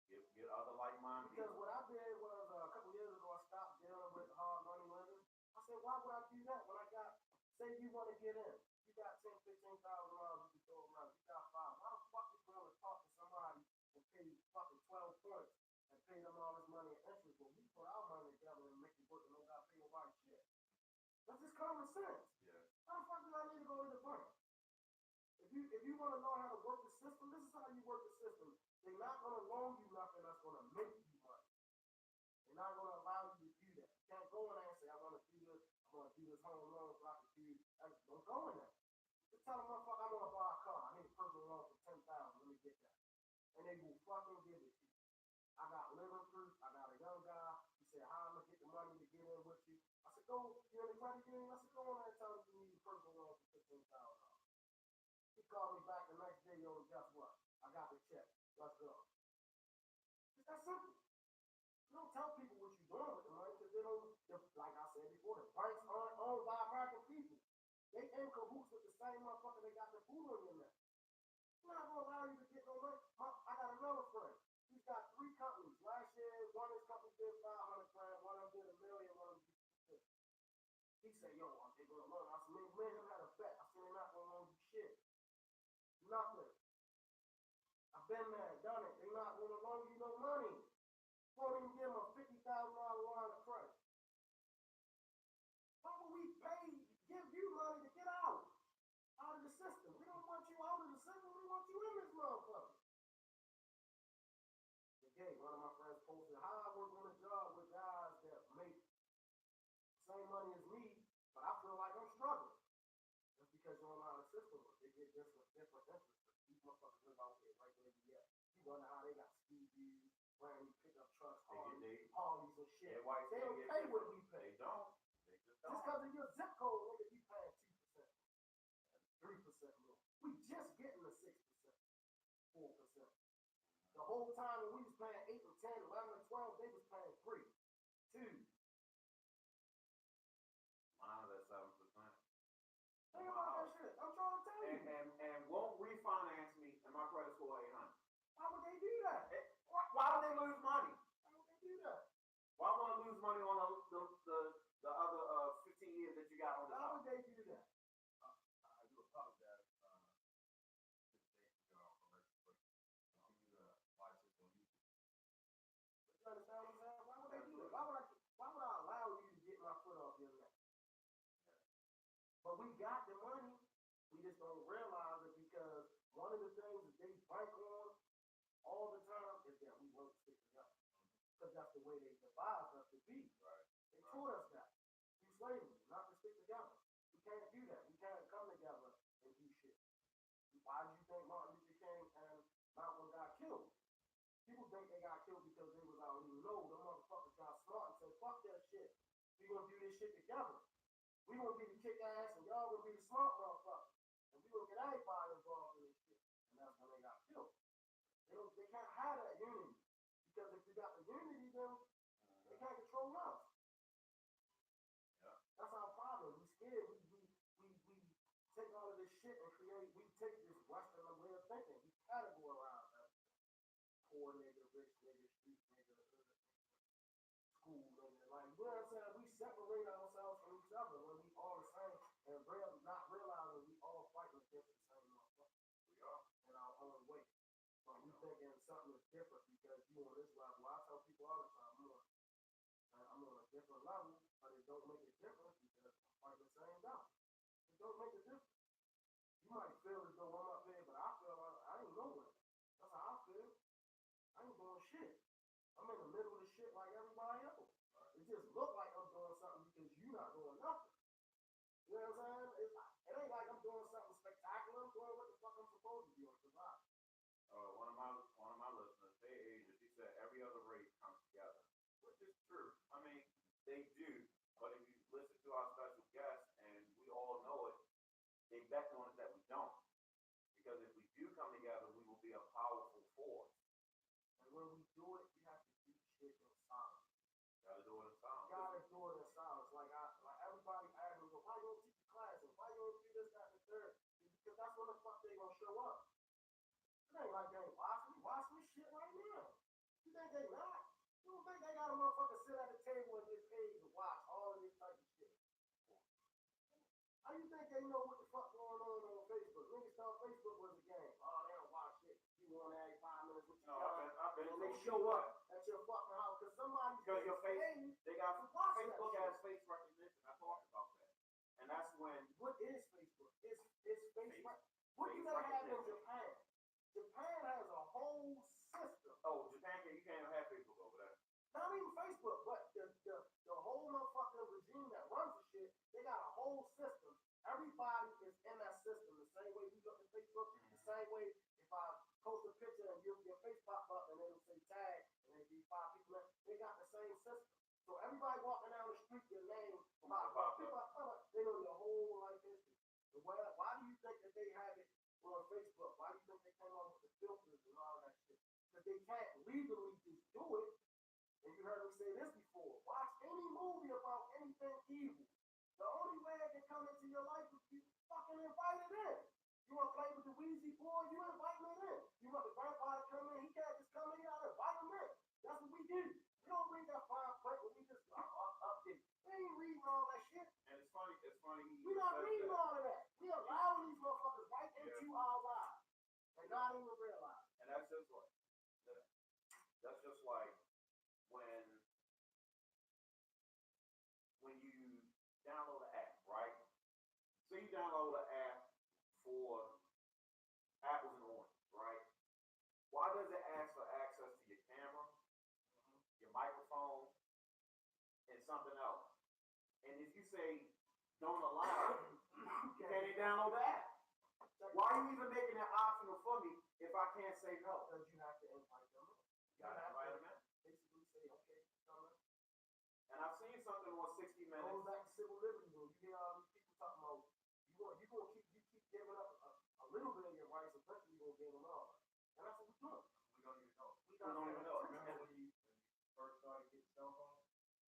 Get other like-minded Because people. what I did was a couple years ago, I stopped dealing with hard money lenders. I said, why would I do that when I got, say you want to get in, you got $10,000, $15,000 you can throw around, you got 5. Why the fuck you going to talk to somebody and pay fucking 12 points and pay them all this money in interest when we put our money together and make it work and don't got to pay nobody shit? That's just common sense. Yeah. How the fuck do I need to go to the bank? If you want to know how to work the system, this is how you work the system. They're not going to loan you nothing that's going to make you money. They're not going to allow you to do that. You can't go in there and say, I want to do this, I'm going to do this home loan so I can do that. Don't go in there. Just tell them, motherfucker, I want to buy a car. I need a personal loan for $10,000. Let me get that. And they will fucking give it to you. I got living proof. I got a young guy. He said, how am I going to get the money to get in with you? I said, go, you in the credit union? I said, go in there and tell them you need a personal loan for $15,000. He called me back the next day, yo, guess what? I got the check. Let's go. It's that simple. You don't tell people what you're doing with the money because they don't, like I said before, the banks aren't owned by American people. They in cahoots with the same motherfucker that got the food on your neck. I'm not going to allow you to get no money. I got another friend. He's got 3 companies. Last year, one of his companies did $500,000, one of them did $1 million, one of them did $50,000. He said, yo, are they going to loan? I said, man, him had a bet. I said, they're not going to loan you shit. Nothing. I've been there, done it. They're not going to loan you no money. Won't even give them a $50,000 line of credit. Why would we give you money to get out of the system? We don't want you out of the system. We want you in this motherfucker. Again, one of my friends posted how I work on a job with guys that make the same money as me, but I feel like I'm struggling. That's because you don't know how the system works. They get different interest rates. wonder how they got ski views, brand new pickup trucks, They Harleys and shit. their white They skin don't get pay what different. we pay. They don't. They just Just don't. because of your zip code, nigga, you paying 2%, 3% more. We just getting the 6%, 4%. The whole time when we was paying 8 and 10, 11 and 12, they was paying 3, 2. Mine's at 7%. Think about that shit. I'm trying to tell you. And won't refinance me and my credit score 800. Why would they do that? Why would they lose money? Why would they do that? Why want to lose money on the other 15 years that you got on the Why top? would they do that? I do apologize, to the state for your commercial, but continue to watch this on YouTube. You understand what I'm saying? Why would they do that? Why would I allow you to get my foot off your neck? But we got the money. We just don't realize it because one of the things that they bank on all the time is that we won't stick together. Because that's the way they devised us to be. Right. They taught us that through slavery, not to stick together. We can't do that. We can't come together and do shit. Why do you think Martin Luther King and Malcolm got killed? People think they got killed because they was out even low. Them motherfuckers got smart and said, fuck that shit. We gonna do this shit together. We gonna be the kick ass and y'all gonna be the smart motherfuckers. And we gonna get everybody involved in this shit. And that's when they got killed. They can't have that unity. Because if we got the unity, then they can't control us. Yeah. That's our problem. We scared. We take all of this shit and we take this Western way of thinking. We categorize everything. Poor nigga, rich nigga, street nigga, school nigga. Like, you know what I'm saying? We separate ourselves from each other when we all the same and not realizing we all fighting against the same motherfucker. We are in our own way. But we thinking something is different because you on this level. I tell people all the time, I'm on a different level, but it don't make a difference because I'm fighting the same battle. It don't make a difference. You might feel as though I'm up there, but I feel like I ain't nowhere. That's how I feel. I ain't doing shit. I'm in the middle of the shit like everybody else. It just look like I'm doing something because you're not doing nothing. You know what I'm saying? It ain't like I'm doing something spectacular. I'm doing what the fuck I'm supposed to do to survive. One of my listeners, they aged, he said every other race comes together, which is true. I mean, they do, but if you listen to our special guests, and we all know it, they bet on it that we don't. Because if we do come together, we will be a powerful force. And when we do it, we have to do shit in silence. Gotta do it in silence. Gotta do it in silence. Like everybody asks me, well, why you don't teach the class? And why you don't do this, that, and the third? Because that's when the fuck they gonna show up. It ain't like they ain't watching this shit right now. You think they not? You don't think they got a motherfucker sit at the table and get paid to watch all of this type of shit? How you think they know what the fuck going on Facebook? Niggas thought Facebook was a game. Oh, they don't watch shit. You want every 5 minutes with your I've been and they show up at your fucking house because somebody's Because your face, paid. they got to watch Facebook that has face recognition. I talked about that. And that's when What is Facebook? It's Facebook. What do face they have in recognition. Japan? Japan has a whole system. Japan, you can't even have Facebook over there. Not even Facebook, but the whole motherfucking regime that runs the shit, they got a whole system. Everybody is in that system. The same way you look at Facebook, the same way if I post a picture and your face pop up and it'll say tag and it'll be 5 people in, they got the same system. So everybody walking down the street, your name pop up, they know your whole life history. So why do you think that they have it on Facebook? Why do you think they came up with the filters and all that shit? Because they can't legally just do it. And you heard me say this before. Watch any movie about anything evil. The only way it can come into your life is you fucking invite it in. You want to play with the Weezy boy, you invite him in. You want the grandpa to come in, he can't just come in, you gotta invite him in. That's what we do. We don't read that fine print, but we just update. We ain't reading all that shit. And it's funny. We not reading all of that. We allowing these motherfuckers right into our lives. And not even realize. And that's just like when you download an app, right? So you download an app for apples and oranges, right? Why does it ask for access to your camera, your microphone, and something else? And if you say don't allow, you can't even download the app. Why are you even making that optional for me if I can't say no? Because you have to little bit of your rights, eventually you're gonna gain them all. And that's what we're doing. We don't even know. We don't even know. Remember when you first started getting cell phones?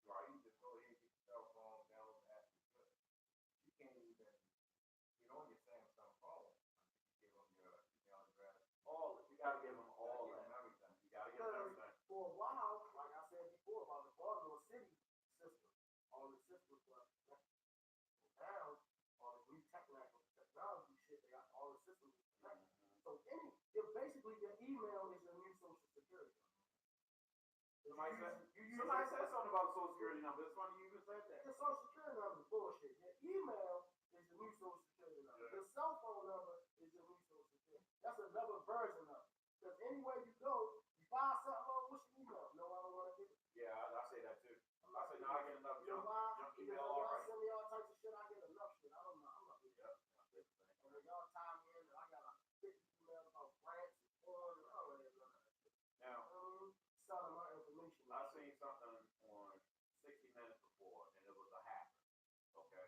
Right. You just go ahead and get your cell phone, download the app, you're good. You can't even get on your Samsung phone until you give them your email address. All you gotta give them all Give them that. everything. You gotta give them everything. For a while, like I said before about the Baltimore City system, all the systems were now all the new technology shit, they got all the systems connected. So basically your email is your new social security. Somebody said something about social security number. It's funny you even said that. Your social security number is bullshit. Your email is your new social security number. Yeah. Your cell phone number is your new social security. That's another version of it. Because anywhere you go, you buy something, oh, what's your email? No, I don't want to give it. Yeah, I say that too. I say, no, I get enough You know junk why? Because email y'all already. send me all types of shit, I get enough shit. I don't know. I'm not doing that. Yep. And then y'all tie me in, and I got like 50 emails about grants and foreign, and I don't really know that shit. Now, Selling my information. I seen something on 60 Minutes before, and it was a hacker. Okay.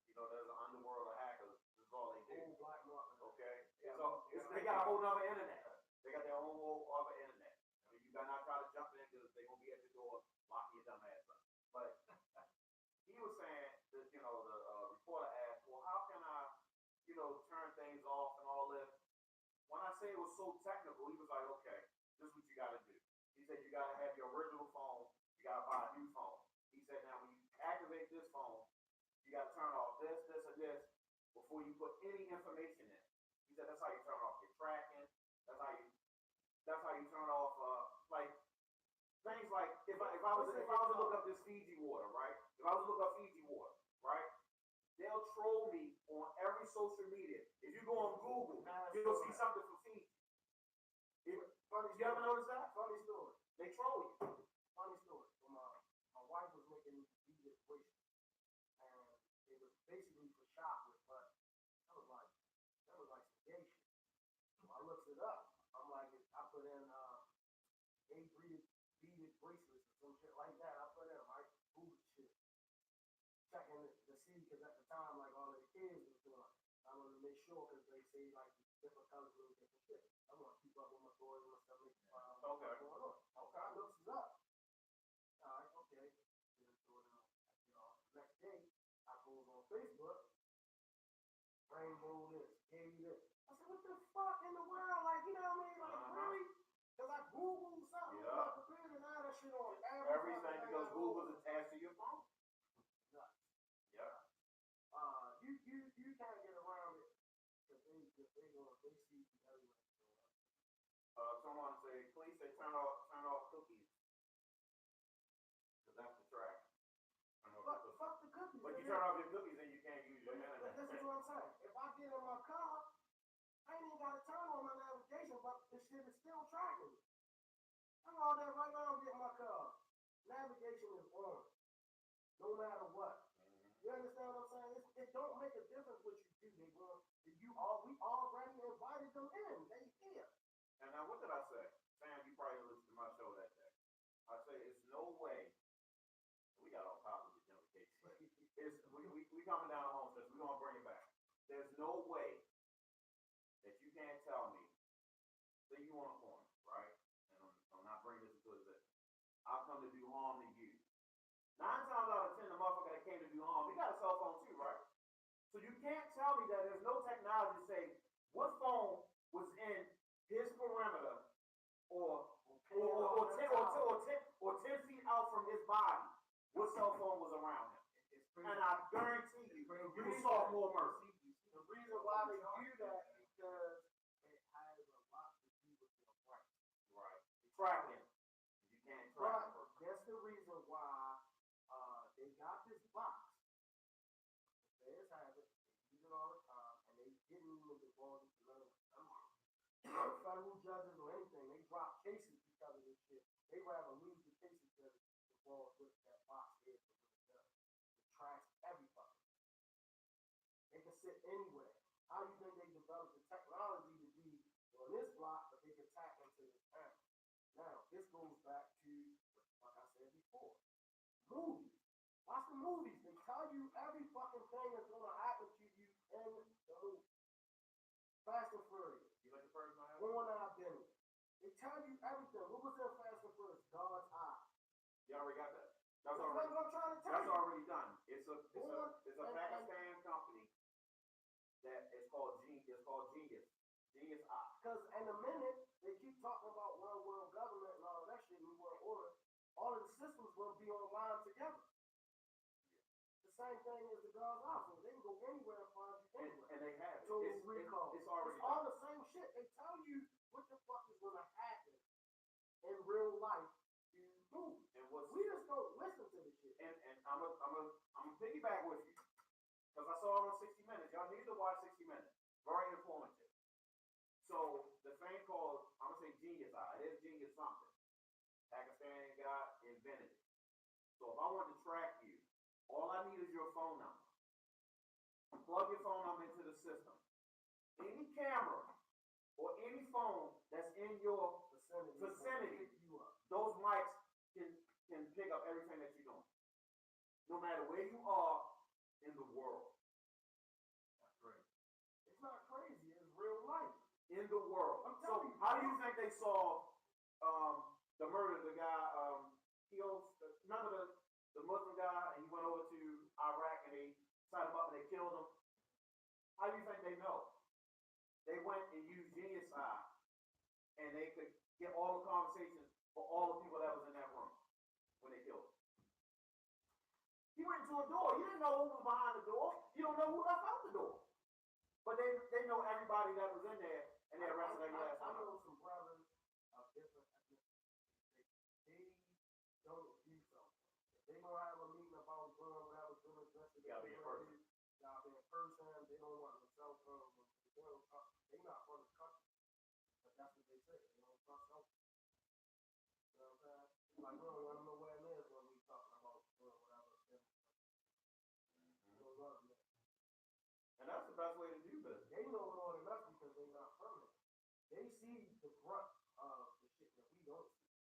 You know, there's an underworld of hackers. This is all they do. Old black market. Okay. Yeah. So they got a whole nother internet. They got their own whole other internet. I mean, you better not try to jump in because they're gonna be at the door locking your dumb ass up. But he was saying that, you know, the reporter asked, well, how can I, you know, turn things off and all this? When I say it was so technical, he was like, okay, this is what you got to do. He said you got to have your original phone. You got to buy a new phone. He said now when you activate this phone, you got to turn off this, this, and this before you put any information in. He said that's how you turn off your tracking. That's how you turn off like things like if I was to look up this Fiji water, right? If I was to look up Fiji water, right? They'll troll me on every social media. If you go on Google, you'll see something from Fiji. You ever notice that? Funny story. They troll you. Funny story. So my wife was making vegan bracelets, and it was basically for chocolate, but that was like some gay shit. So I looked it up. I'm like, I put in gay vegan bracelets or some shit like that. I put in right Google shit, checking to see because at the time like all of the kids was doing. I wanted to make sure because they say like different colors mean different shit. I want to keep up with my stories and my stuff. What's going on. Okay, I looked it up. All right, okay. Next day, I goes on Facebook, rainbow this, gave this. I said, what the fuck in the world? Like, you know what I mean? Like, really? Because I Googled something, Yeah. prepared and all that shit on Everything because Google's attached to your phone. Nuts. Yeah. You can't get around it because they see you everywhere. Someone say, please say turn off cookies. Because that's the track. Fuck the cookies. But you turn off your cookies and you can't use your internet. But this is what I'm saying. If I get in my car, I ain't even got to turn on my navigation, but the shit is still tracking me. I'm all there right now, I'm getting my car. Navigation is on. No matter what. You understand what I'm saying? It don't make a difference what you do. We already invited them in. They here. And now, what did I say? Sam, you probably listened to my show that day. I say, it's no way. We got all problems with gentrification. We coming down to Homestead. We're going to bring it back. There's no way that you can't tell me, say you on a corner, right? And I'm not bringing this into existence. I've come to do harm to you. 9 times out of 10, the motherfucker that came to do harm, he got a cell phone too, right? So you can't tell me that there's no technology to say what phone was in his perimeter or 10 feet out from his body. What cell phone was around him? And I guarantee you saw more mercy. The reason why they do that is because it has a lot to do with your rights. Right. Tracking. You can't track. But that's the reason why they got this box. The feds have it. They use it all the time, and they didn't even involve federal judges or anything. They drop cases because of this shit. They rather lose the cases than involved with that box here for the judge. It tracks everybody. They can sit anywhere. How do you think they developed the technology to be on this block, but they can tap into this town? Now, this goes back to, like I said before, movies. Watch the movies. They tell you every fucking thing that's going to happen to you in the movie. Fast and born identity. They tell you everything. What was in Fast and Furious? God's eye. You already got that. That's That's what already, I'm trying to tell that's you. already done. It's a And- Pakistan company that is called Genius. Genius Eye. Because in a minute, they keep talking about one world government and all that shit, New World Order. All of the systems will be online together. The same thing as the God's eye. So they can go anywhere and find you anywhere. And they have it. To It's recall. it's already It's all done. the same shit. They tell you what the fuck is gonna happen in real life in movies. And what's We just don't listen to the shit. and I'm a piggyback with you because I saw it on 60 Minutes. Y'all need to watch 60 Minutes. Very informative. So the thing called, I'm gonna say Genius Eye. It is Genius something. Pakistani guy invented it. So if I want to track you, all I need is your phone number. Plug your phone number into the system. Any camera or any phone that's in your vicinity, You up. those mics can pick up everything that you're doing. No matter where you are in the world. That's great. It's not crazy. It's real life. In the world. I'm telling So you. how do you think they solved the murder of the guy, remember the Muslim guy, and he went over to Iraq and they tied him up and they killed him? How do you think they know? They went and used Genius Eye and they could get all the conversations for all the people that was in that room when they killed him. He went to a door. You didn't know who was behind the door. You don't know who left out the door. But they know everybody that was in there and they arrested every last I one. know some brothers of different ethnicities. They don't do something. If they don't have a meeting about doing whatever, doing investigation. Gotta be in person. Gotta be in person. They don't want no cell phone. They not from the country. But that's what they say. They don't trust them. You know what I'm saying? Like, we don't want to know where it is when we talking about doing whatever. We don't want them. And that's the best way to do business. They know it all enough because they not from it. They see the brunt of the shit that we don't see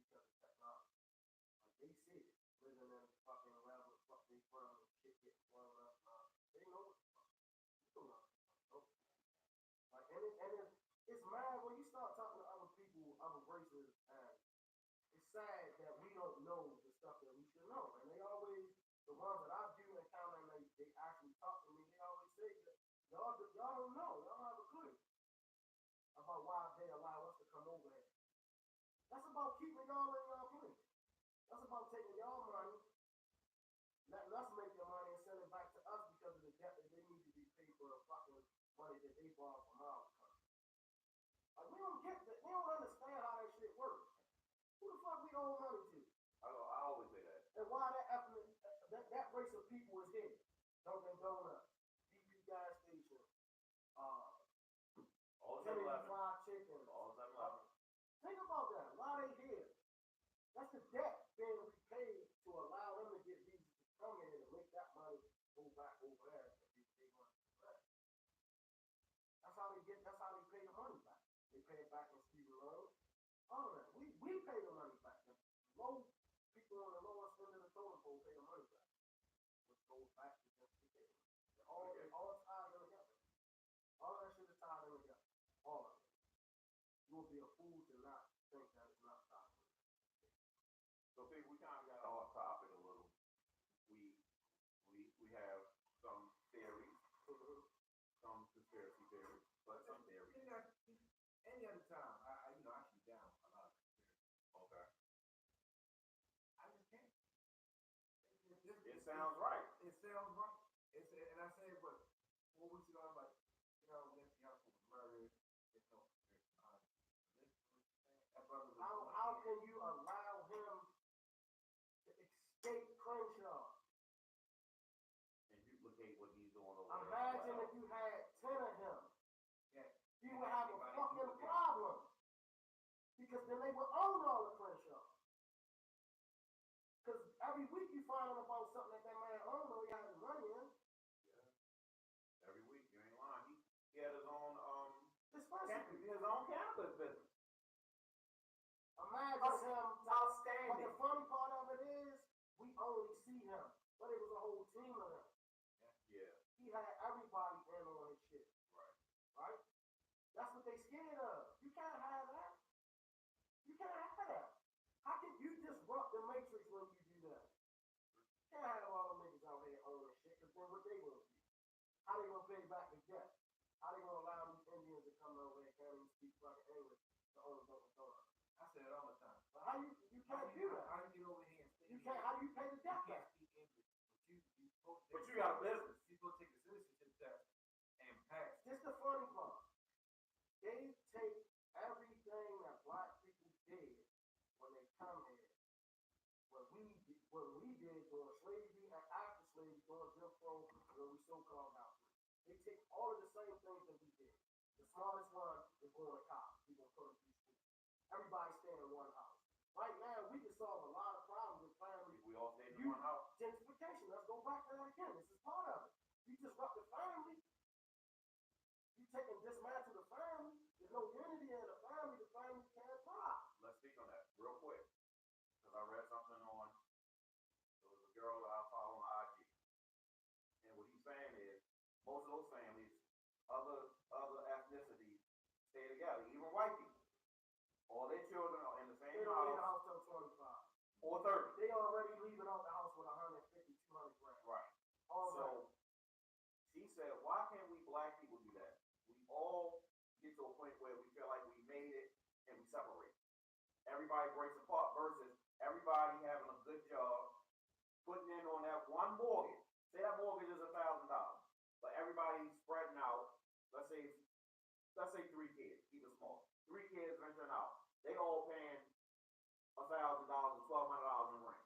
because of technology. Like, they see it. Living in fucking around the fuck they from and shit getting blown up. They know what the fuck. You don't know what the fuck. Like, it's mad when you start talking to other people, other races, and it's sad that we don't know the stuff that we should know. And they always, the ones that I do encounter, and they actually talk to me, they always say that y'all don't know, y'all don't have a clue about why they allow us to come over here. That's about keeping y'all in y'all place. That's about taking y'all money, letting us make your money and send it back to us because of the debt that they need to be paid for the fucking money that they borrowed from our country. Like, we don't get that. We don't understand how that shit works. Who the fuck we owe money to? I always say that. And why that race of people is here? Dunkin' Donuts, BP gas station, All the Kentucky 7-Eleven. Fried Chicken. All the 7-Eleven. Think about that. Why they here? That's the debt being repaid to allow them to get visas to come in and make that money go back over there. They want to do that. That's how they pay the money back. They pay it back in student loans. All of that. We pay the money back. The low people on the lowest end of the totem pole pay the money back. Which goes back to justification. It all tied in together. All that shit is tied in together. All of it. You will be a fool to not think that it's not tied in. So people, we kind of got off topic a little. We have some theories, some conspiracy theories, but some theories. Any other time, I shoot down a lot of conspiracy. Okay. I just can't. It sounds right. It sounds right. And I said, but 4 weeks ago, I was like, Nancy House was murdered. There's no conspiracy behind it. That brother was How can you allow him to escape Crenshaw? And duplicate what he's doing over there. Imagine if you had 10 of him. Yeah. You would have a Everybody fucking duplicate. problem. Because then they would own all the Crenshaw. Because every week you find out about something that man owned or he has money How they gonna pay back the debt? How they gonna allow these Indians to come over here and can't even speak fucking English to own Dunkin' Donuts? I say it all the time. But how you can't do that? How you get over here and speak? You can't. How do you pay the You debt can't back? speak English, but you supposed to. But you got a business. You supposed to take the citizenship test and pass. This the funny part. They take everything that black people did when they come here. What we did during slavery and after slavery, during Jim Crow, when we so-called out. They take all of the same things that we did. The smartest one is going to college. We gonna put them through school. Everybody staying in one house. Right now, we can solve a lot of problems with families. We all stay in one house. Gentrification. Let's go back to that again. This is part of it. You disrupt the family. You taking dismantle the family. There's no unity in the family. The family can't thrive. Let's speak on that real quick. Because I read something on, there was a girl that I follow on IG. And what he's saying is, most of those families, other ethnicities, stay together, even white people. All their children are in the They same don't leave the house, house till 25. or 30. They already leaving out the house with 150, 200 grand. Right. Already. So, she said, why can't we black people do that? We all get to a point where we feel like we made it and we separate. Everybody breaks apart versus everybody having a good job, putting in on that one mortgage. Say that mortgage is $1,000, but everybody's spreading out. Let's say 3 kids, keep it small. 3 kids renting out. They all paying $1,000 or $1,200 in rent,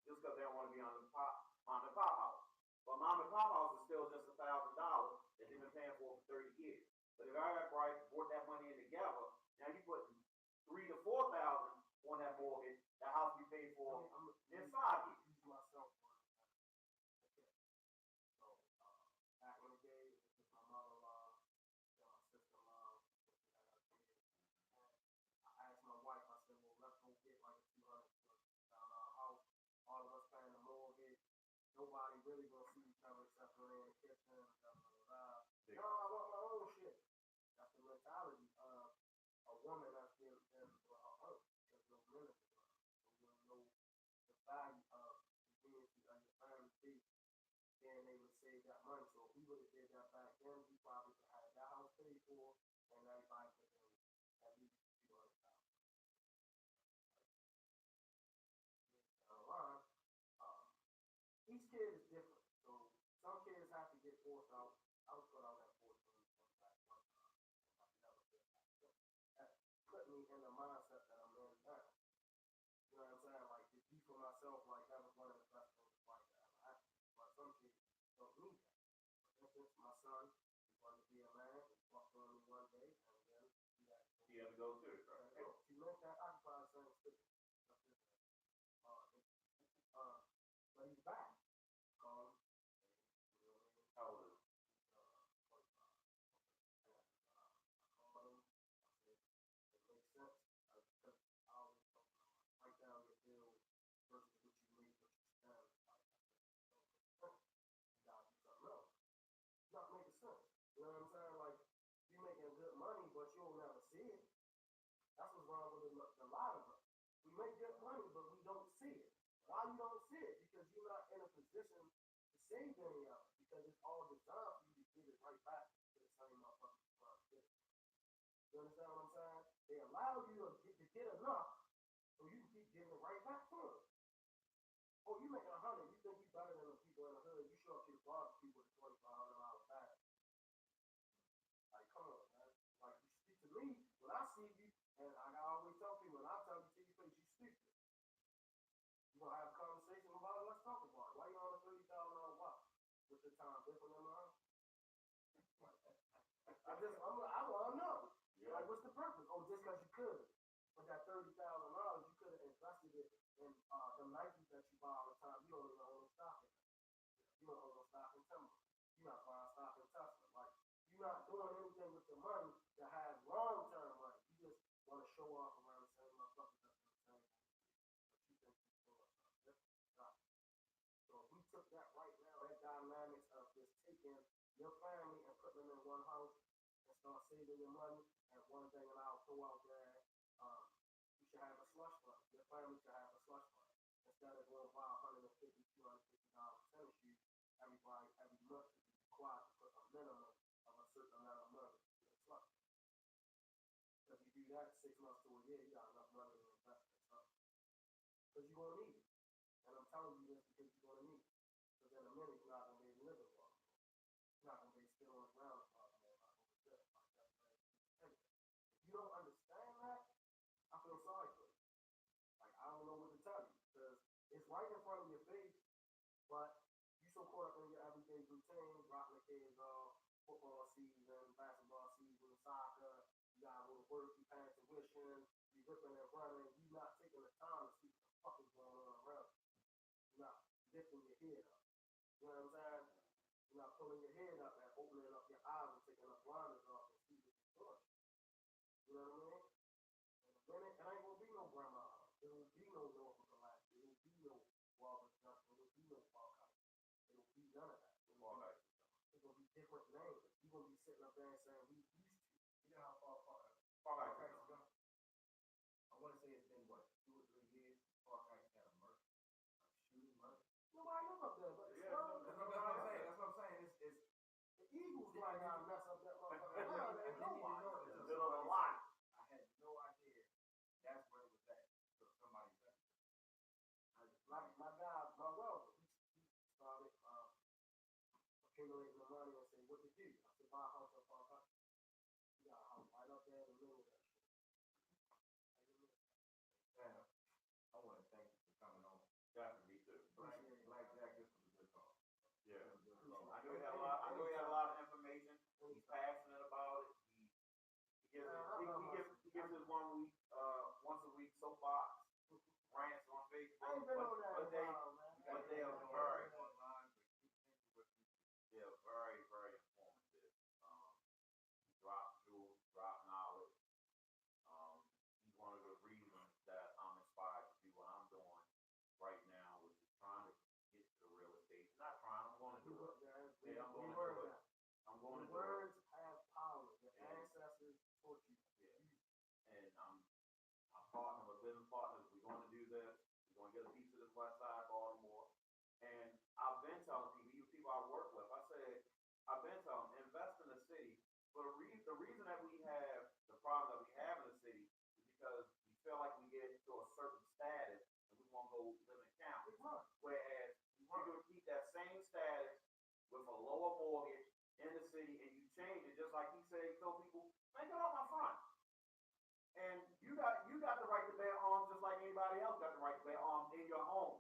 just because they don't want to be on the mom and pop house. But mom and pop house is still just $1,000 that they've been paying for 30 years. But if I got right, brought that money in together, now you putting $3,000 to $4,000 on that mortgage. That house be paid for in 5 years. Use myself for it. Okay. So, back in the day, it was my mother-in-law, my sister-in-law. I asked my wife, I said, well, let's go get like a $200,000 house. All of us paying the mortgage. Nobody really gonna see each other except when they're in the kitchen. No, I want my own shit. That's the mentality of a woman that's been her own. There's no limit to her. So you don't know the value of the unity of your family tree. Then they would save that money. So if we would have did that back then, we probably could have that house paid for, and everybody could have at least $200,000. Each kid is different. So some kids have to get forced out. I was put out at 14, 25, 25. I never did that. That put me in the mindset that I'm in now. You know what I'm saying? Like, to be for myself, like, that was one of the best things like that ever happened. But some kids don't need that. For instance, my son, he wanted to be a man. He walked on me one day, and then He had to go through it, right? he meant that occupied the same space. But he's back. How old is he? 25. I called him. I said, it makes sense. Because I always told him, write down your bill versus what you make, what you spend. I said, don't make sense. You gotta do something else. It's not making sense. You know what I'm saying? Like, you making good money, but you'll never see it. That's what's wrong with a lot of us. We make good money, but we don't see it. Why you don't see it? Because you're not in a position to save any of it. Because it's all designed for you to give it right back to the same motherfucker you trying to get. You understand what I'm saying? They allow you to get enough so you can keep giving it right back to them. Oh, you making 100, you think you better than the people in the hood. You show up to the barbecue with a $2,500 bag. Like, come on, man. Like, you speak to me, when I see you, and I always tell people, when I tell you to your face, you stupid. You want to have a conversation about it? Let's talk about it. Why you on a $30,000 watch? What's your time different than mine? I want to know. Yeah. Like, what's the purpose? Oh, just because you could. But that $30,000, you could have invested it in the Nikes that you buy all the time. You don't even own stock in it. You don't own stock in Timber. You're not buying stock in Tesla. Like, you're not doing anything with your money to have long-term money. You just want to show off around the same motherfuckers that's in the same thing. But you think you're doing something different. So if we took that right now, that dynamics of just taking your family and putting them in one house and start saving your money, and one thing that I'll throw out there, you should have a slush fund. Your family should have a slush fund. Instead of going to buy $150, $250 tennis shoes, every month should be required to put because you're gonna need it. And I'm telling you this because you're gonna need it. Because in a minute you're not gonna be able to live it for. You're not gonna be still on the ground for if you don't understand that, I feel sorry for you. Like I don't know what to tell you because it's right in front of your face, but you so caught up in your everyday routine, dropping the kids off, football season, basketball season, soccer, you gotta go to work, you paying tuition, you ripping and running, you not taking the time to see what the fuck is going on around you. You're not lifting your head up. You know what I'm saying? You're not pulling your head up and opening up your eyes and taking the blinders off and see what you're doing. You know what I mean? In a minute, it ain't gonna be no grandma. There won't be no Norfolk Alaska. There won't be no Walrus Junction. There won't be no Falkite. There won't be none of that. It's gonna be different names. You're gonna be sitting up there and saying, we used to. You know how far Kite's gone? I wanna say it's been, what, 2 or 3 years since Far Kite's had a murder, a shooting murder? Nobody live up there, but it's Yeah, still. That's what I'm saying, that's what I'm saying, it's. The Eagles might not mess up that motherfucker. No, And they didn't even nobody. know it In the until middle of the somebody lot. said, I had no idea that's where it was at, so somebody said. I just My guy, my welder, he started accumulating the money and say, what to do? I said, buy a house up on Hudson. He got a house right up there in the middle of that shit. Sam, I wanna thank you for coming on. Definitely, me too. Black Jack, this was a good call. Yeah. This was a good call. I knew he had a lot. I knew he had a lot of information. He's passionate about it. He gives us once a week soapbox rants on Facebook. I ain't been on that in a But they, while, man. but they are very, very, very informative. He drops jewels, drop knowledge. He's one of the reasons that I'm inspired to do what I'm doing right now, which is trying to get to the real estate. Not trying, I'm going to do it. Yeah, I'm going to do it. I'm going to do it. Words have power. Your Yeah. ancestors taught you. Yeah. And I'm partnering with business partners. We're going to do this. We're going to get a piece of this West Side Baltimore. And I've been telling people, even people I work with, I've been telling them, invest in the city. But the reason that we have the problem that we have in the city is because we feel like we get to a certain status and we want to go live in county. Whereas you can keep that same status with a lower mortgage in the city and you change it, just like he said, he told people, man, get off my front. And you got the right to bear arms just like anybody else got the right to bear arms in your home.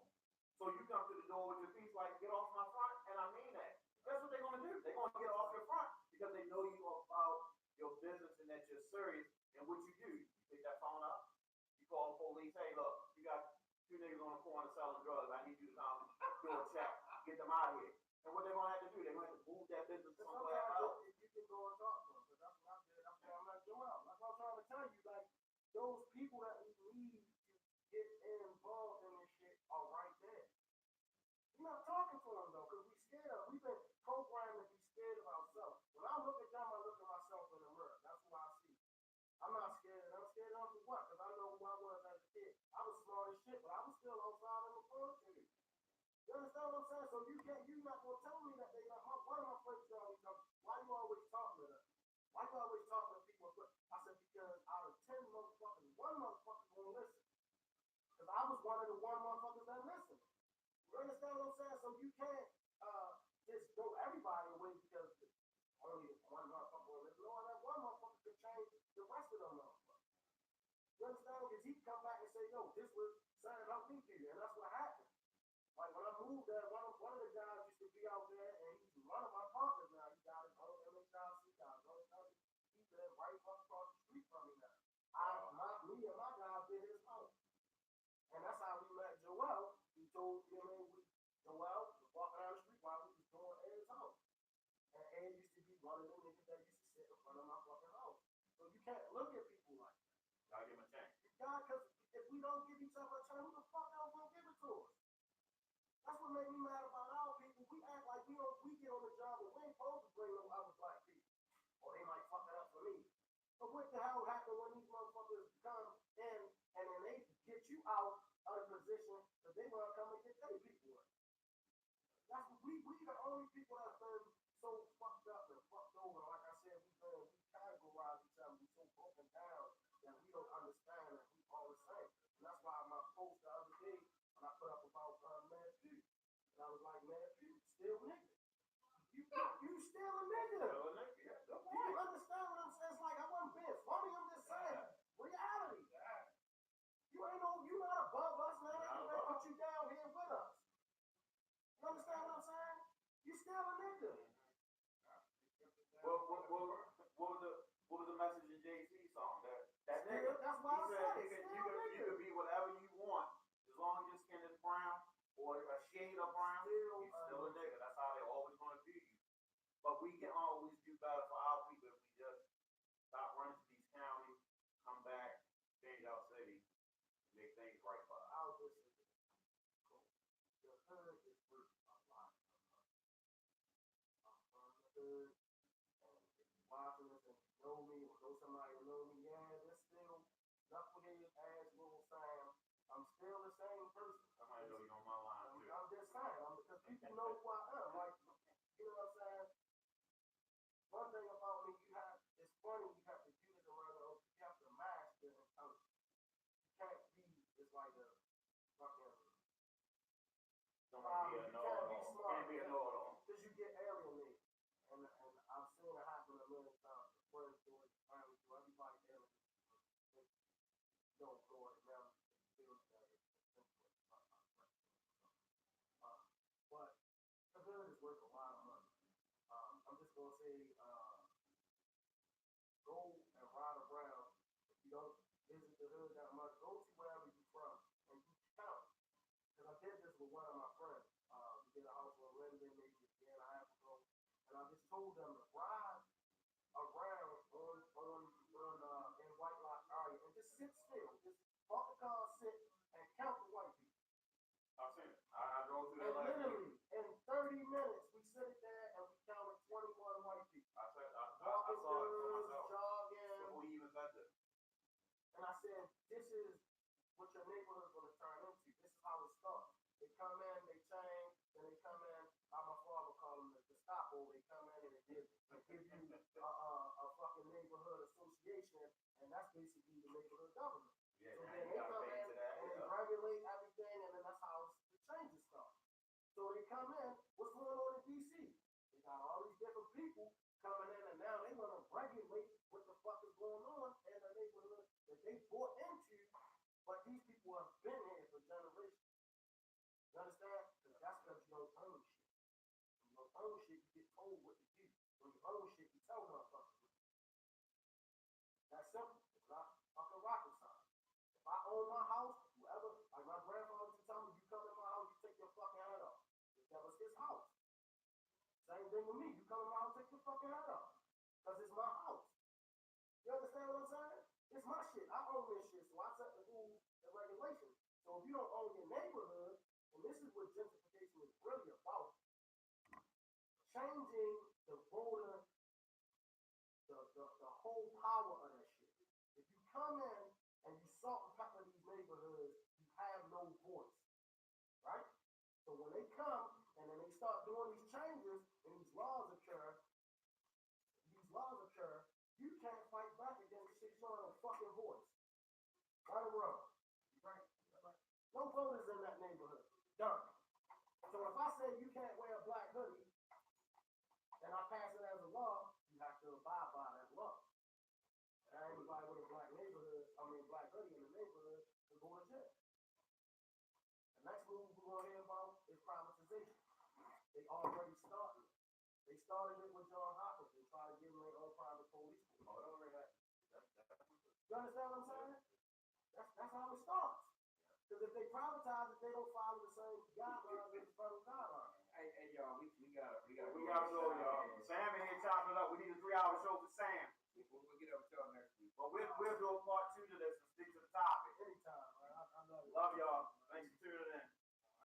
So you come to the door with your piece like, get off my front, and I mean that. That's what they're going to do. They're going to get off your front because they know you about your business and that you're serious. And what you do, you pick that phone up, you call the police, hey, look, you got 2 niggas on the corner selling drugs. I need you to come do a check, get them out of here. And what they're going to have to do, they're going to have to move that business somewhere else. If you can go and talk to them, because that's what I did. That's why I'm not doing out. That's what I'm trying to tell you. Like, those people that we need to get involved in this shit are right there. We're not talking to them, though, because we scared of them. We've been programmed to be scared of ourselves. When I look at them, I look at myself in the mirror. That's who I see. I'm not scared. I'm scared of them for what? Because I know who I was as a kid. I was smart as shit, but I was still outside in the corner, too. You understand what I'm saying? So you're not gonna tell me that they not. One of my friends told me, why you always talking to them? Why you always talking to people? I said, because out of 10 motherfuckers, 1 motherfucker gonna listen. Because I was one of the 1 motherfuckers that listened. You understand what I'm saying? So you can't just throw everybody away because only 1 motherfucker will listen. No, that 1 motherfucker could change the rest of them motherfuckers. You understand? Because he can come back and say, yo, this was something helped me to you, and that's what happened. Like when I moved there, one of the guys used to be out there, and he's one of my partners now. He got his own MHIC, got his own company. He lives right across the street from me now. Me and my guys did his house. And that's how we met Joel. He told me, Joel was walking down the street while we was doing Ed's house. And Ed used to be one of them niggas that used to sit in front of my fucking house. So you can't look at people like that. Gotta give him a chance. God, because if we don't give each other a chance, who the fuck else gonna give it to us? That's what made me mad about our people. We act like we get on the job and we ain't supposed to bring no other black people. Or they might fuck it up for me. But what the hell happened when these motherfuckers come in and then they get you out of the position that they want to come and get their people in? That's what we the only people that's been so fucked up and fucked over. Like I said, we categorize each other. We so broken down that we don't understand that we all the same. And that's why my post the other day what was the message in Jay-Z song? That Still, nigga. that's why I He said said it. Still you nigga. can be whatever you want as long as your skin is brown or a shade of brown. Still, You're still a nigga. That's how they always gonna view you. But we can always do better for our people if we just stop running to these counties, come back, change our city, make things right for us. I'll just say this. Cool. The hood is worth a lot of money. I'm from the hood, and if you watching this and you know me or know somebody who know me, yeah, there's still knucklehead ass little Sam. I'm still the same person. Somebody know you on my line too. I'm just saying, because people know who I am. Like, you know what I'm saying? One thing about me, it's funny, you have to do it around the open. You have to master your intelligence. You can't be just like a fucking. Don't be a know-it-all. Can't be a know-it-all. Because you get alienated. And I've seen it happen a million times. The friends do it, the family do it, everybody alienated. Don't go it now. But the hood is worth a lot of money. I'm just gonna say, go and ride around. If you don't visit the hood that much, go to wherever you're from and you count. Because I did this with one of my friends. We did a house in Linden maybe a year and a half ago, and I just told them to ride around in White Lock area and just sit still, just park the car, sit and count the white people. I've seen it. I drove through And that last week. literally, in 30 minutes, we sit there and we counted 21 white people. I Walking saw it for through, myself jogging. before he even said this. And I said, this is what your neighborhood is going to turn into. This is how it starts. They come in, they change, then they come in, how my father called them, the Gestapo. They come in and they give you a fucking neighborhood association, and that's basically the neighborhood government. Yeah, So now then you they gotta come pay in into that. and they Yeah. regulate everything, and then that's how the changes start. So they come in, what's going on in D.C.? They got all these different people coming in, and now they want to regulate what the fuck is going on in the neighborhood that they bought into, but these people have been here for generations. You understand? Because that's because you don't own shit. When you don't own shit, you get told what to do. When you own shit, you tell motherfuckers what to do. That's simple. It's not fucking rocket science. If I own my house, whoever, like my grandfather used to tell me, you come in my house, you take your fucking head off. That was his house. Same thing with me. You come in my house, take your fucking head off. Because it's my house. You understand what I'm saying? It's my shit. I own this shit, so I set the rules and regulations. So if you don't own your neighborhood, and this is what gentrification is really about, changing the voter, the whole power of that shit. If you come in and you salt and pepper these neighborhoods, you have no voice, right? So when they come and then they start doing these changes and these laws occur, you can't fight back against shit showing a fucking voice. Right or wrong? Right. No voters in that neighborhood. Done. So if I say you can't wear a black hoodie and I pass it as a law, you have to abide by that law. And anybody with a black hoodie in the neighborhood will go to jail. The next move we're going to hear about is privatization. They already started it. They started it with John Hopkins. They tried to give them their own private police. You understand what I'm saying? That's how it starts. Because if they privatize it, they don't follow the same guidelines as the federal guidelines. Hey, y'all, we gotta We gotta go, y'all. Sam in here chopping it up. We need a 3-hour show for Sam. We'll get up to y'all next week. But we'll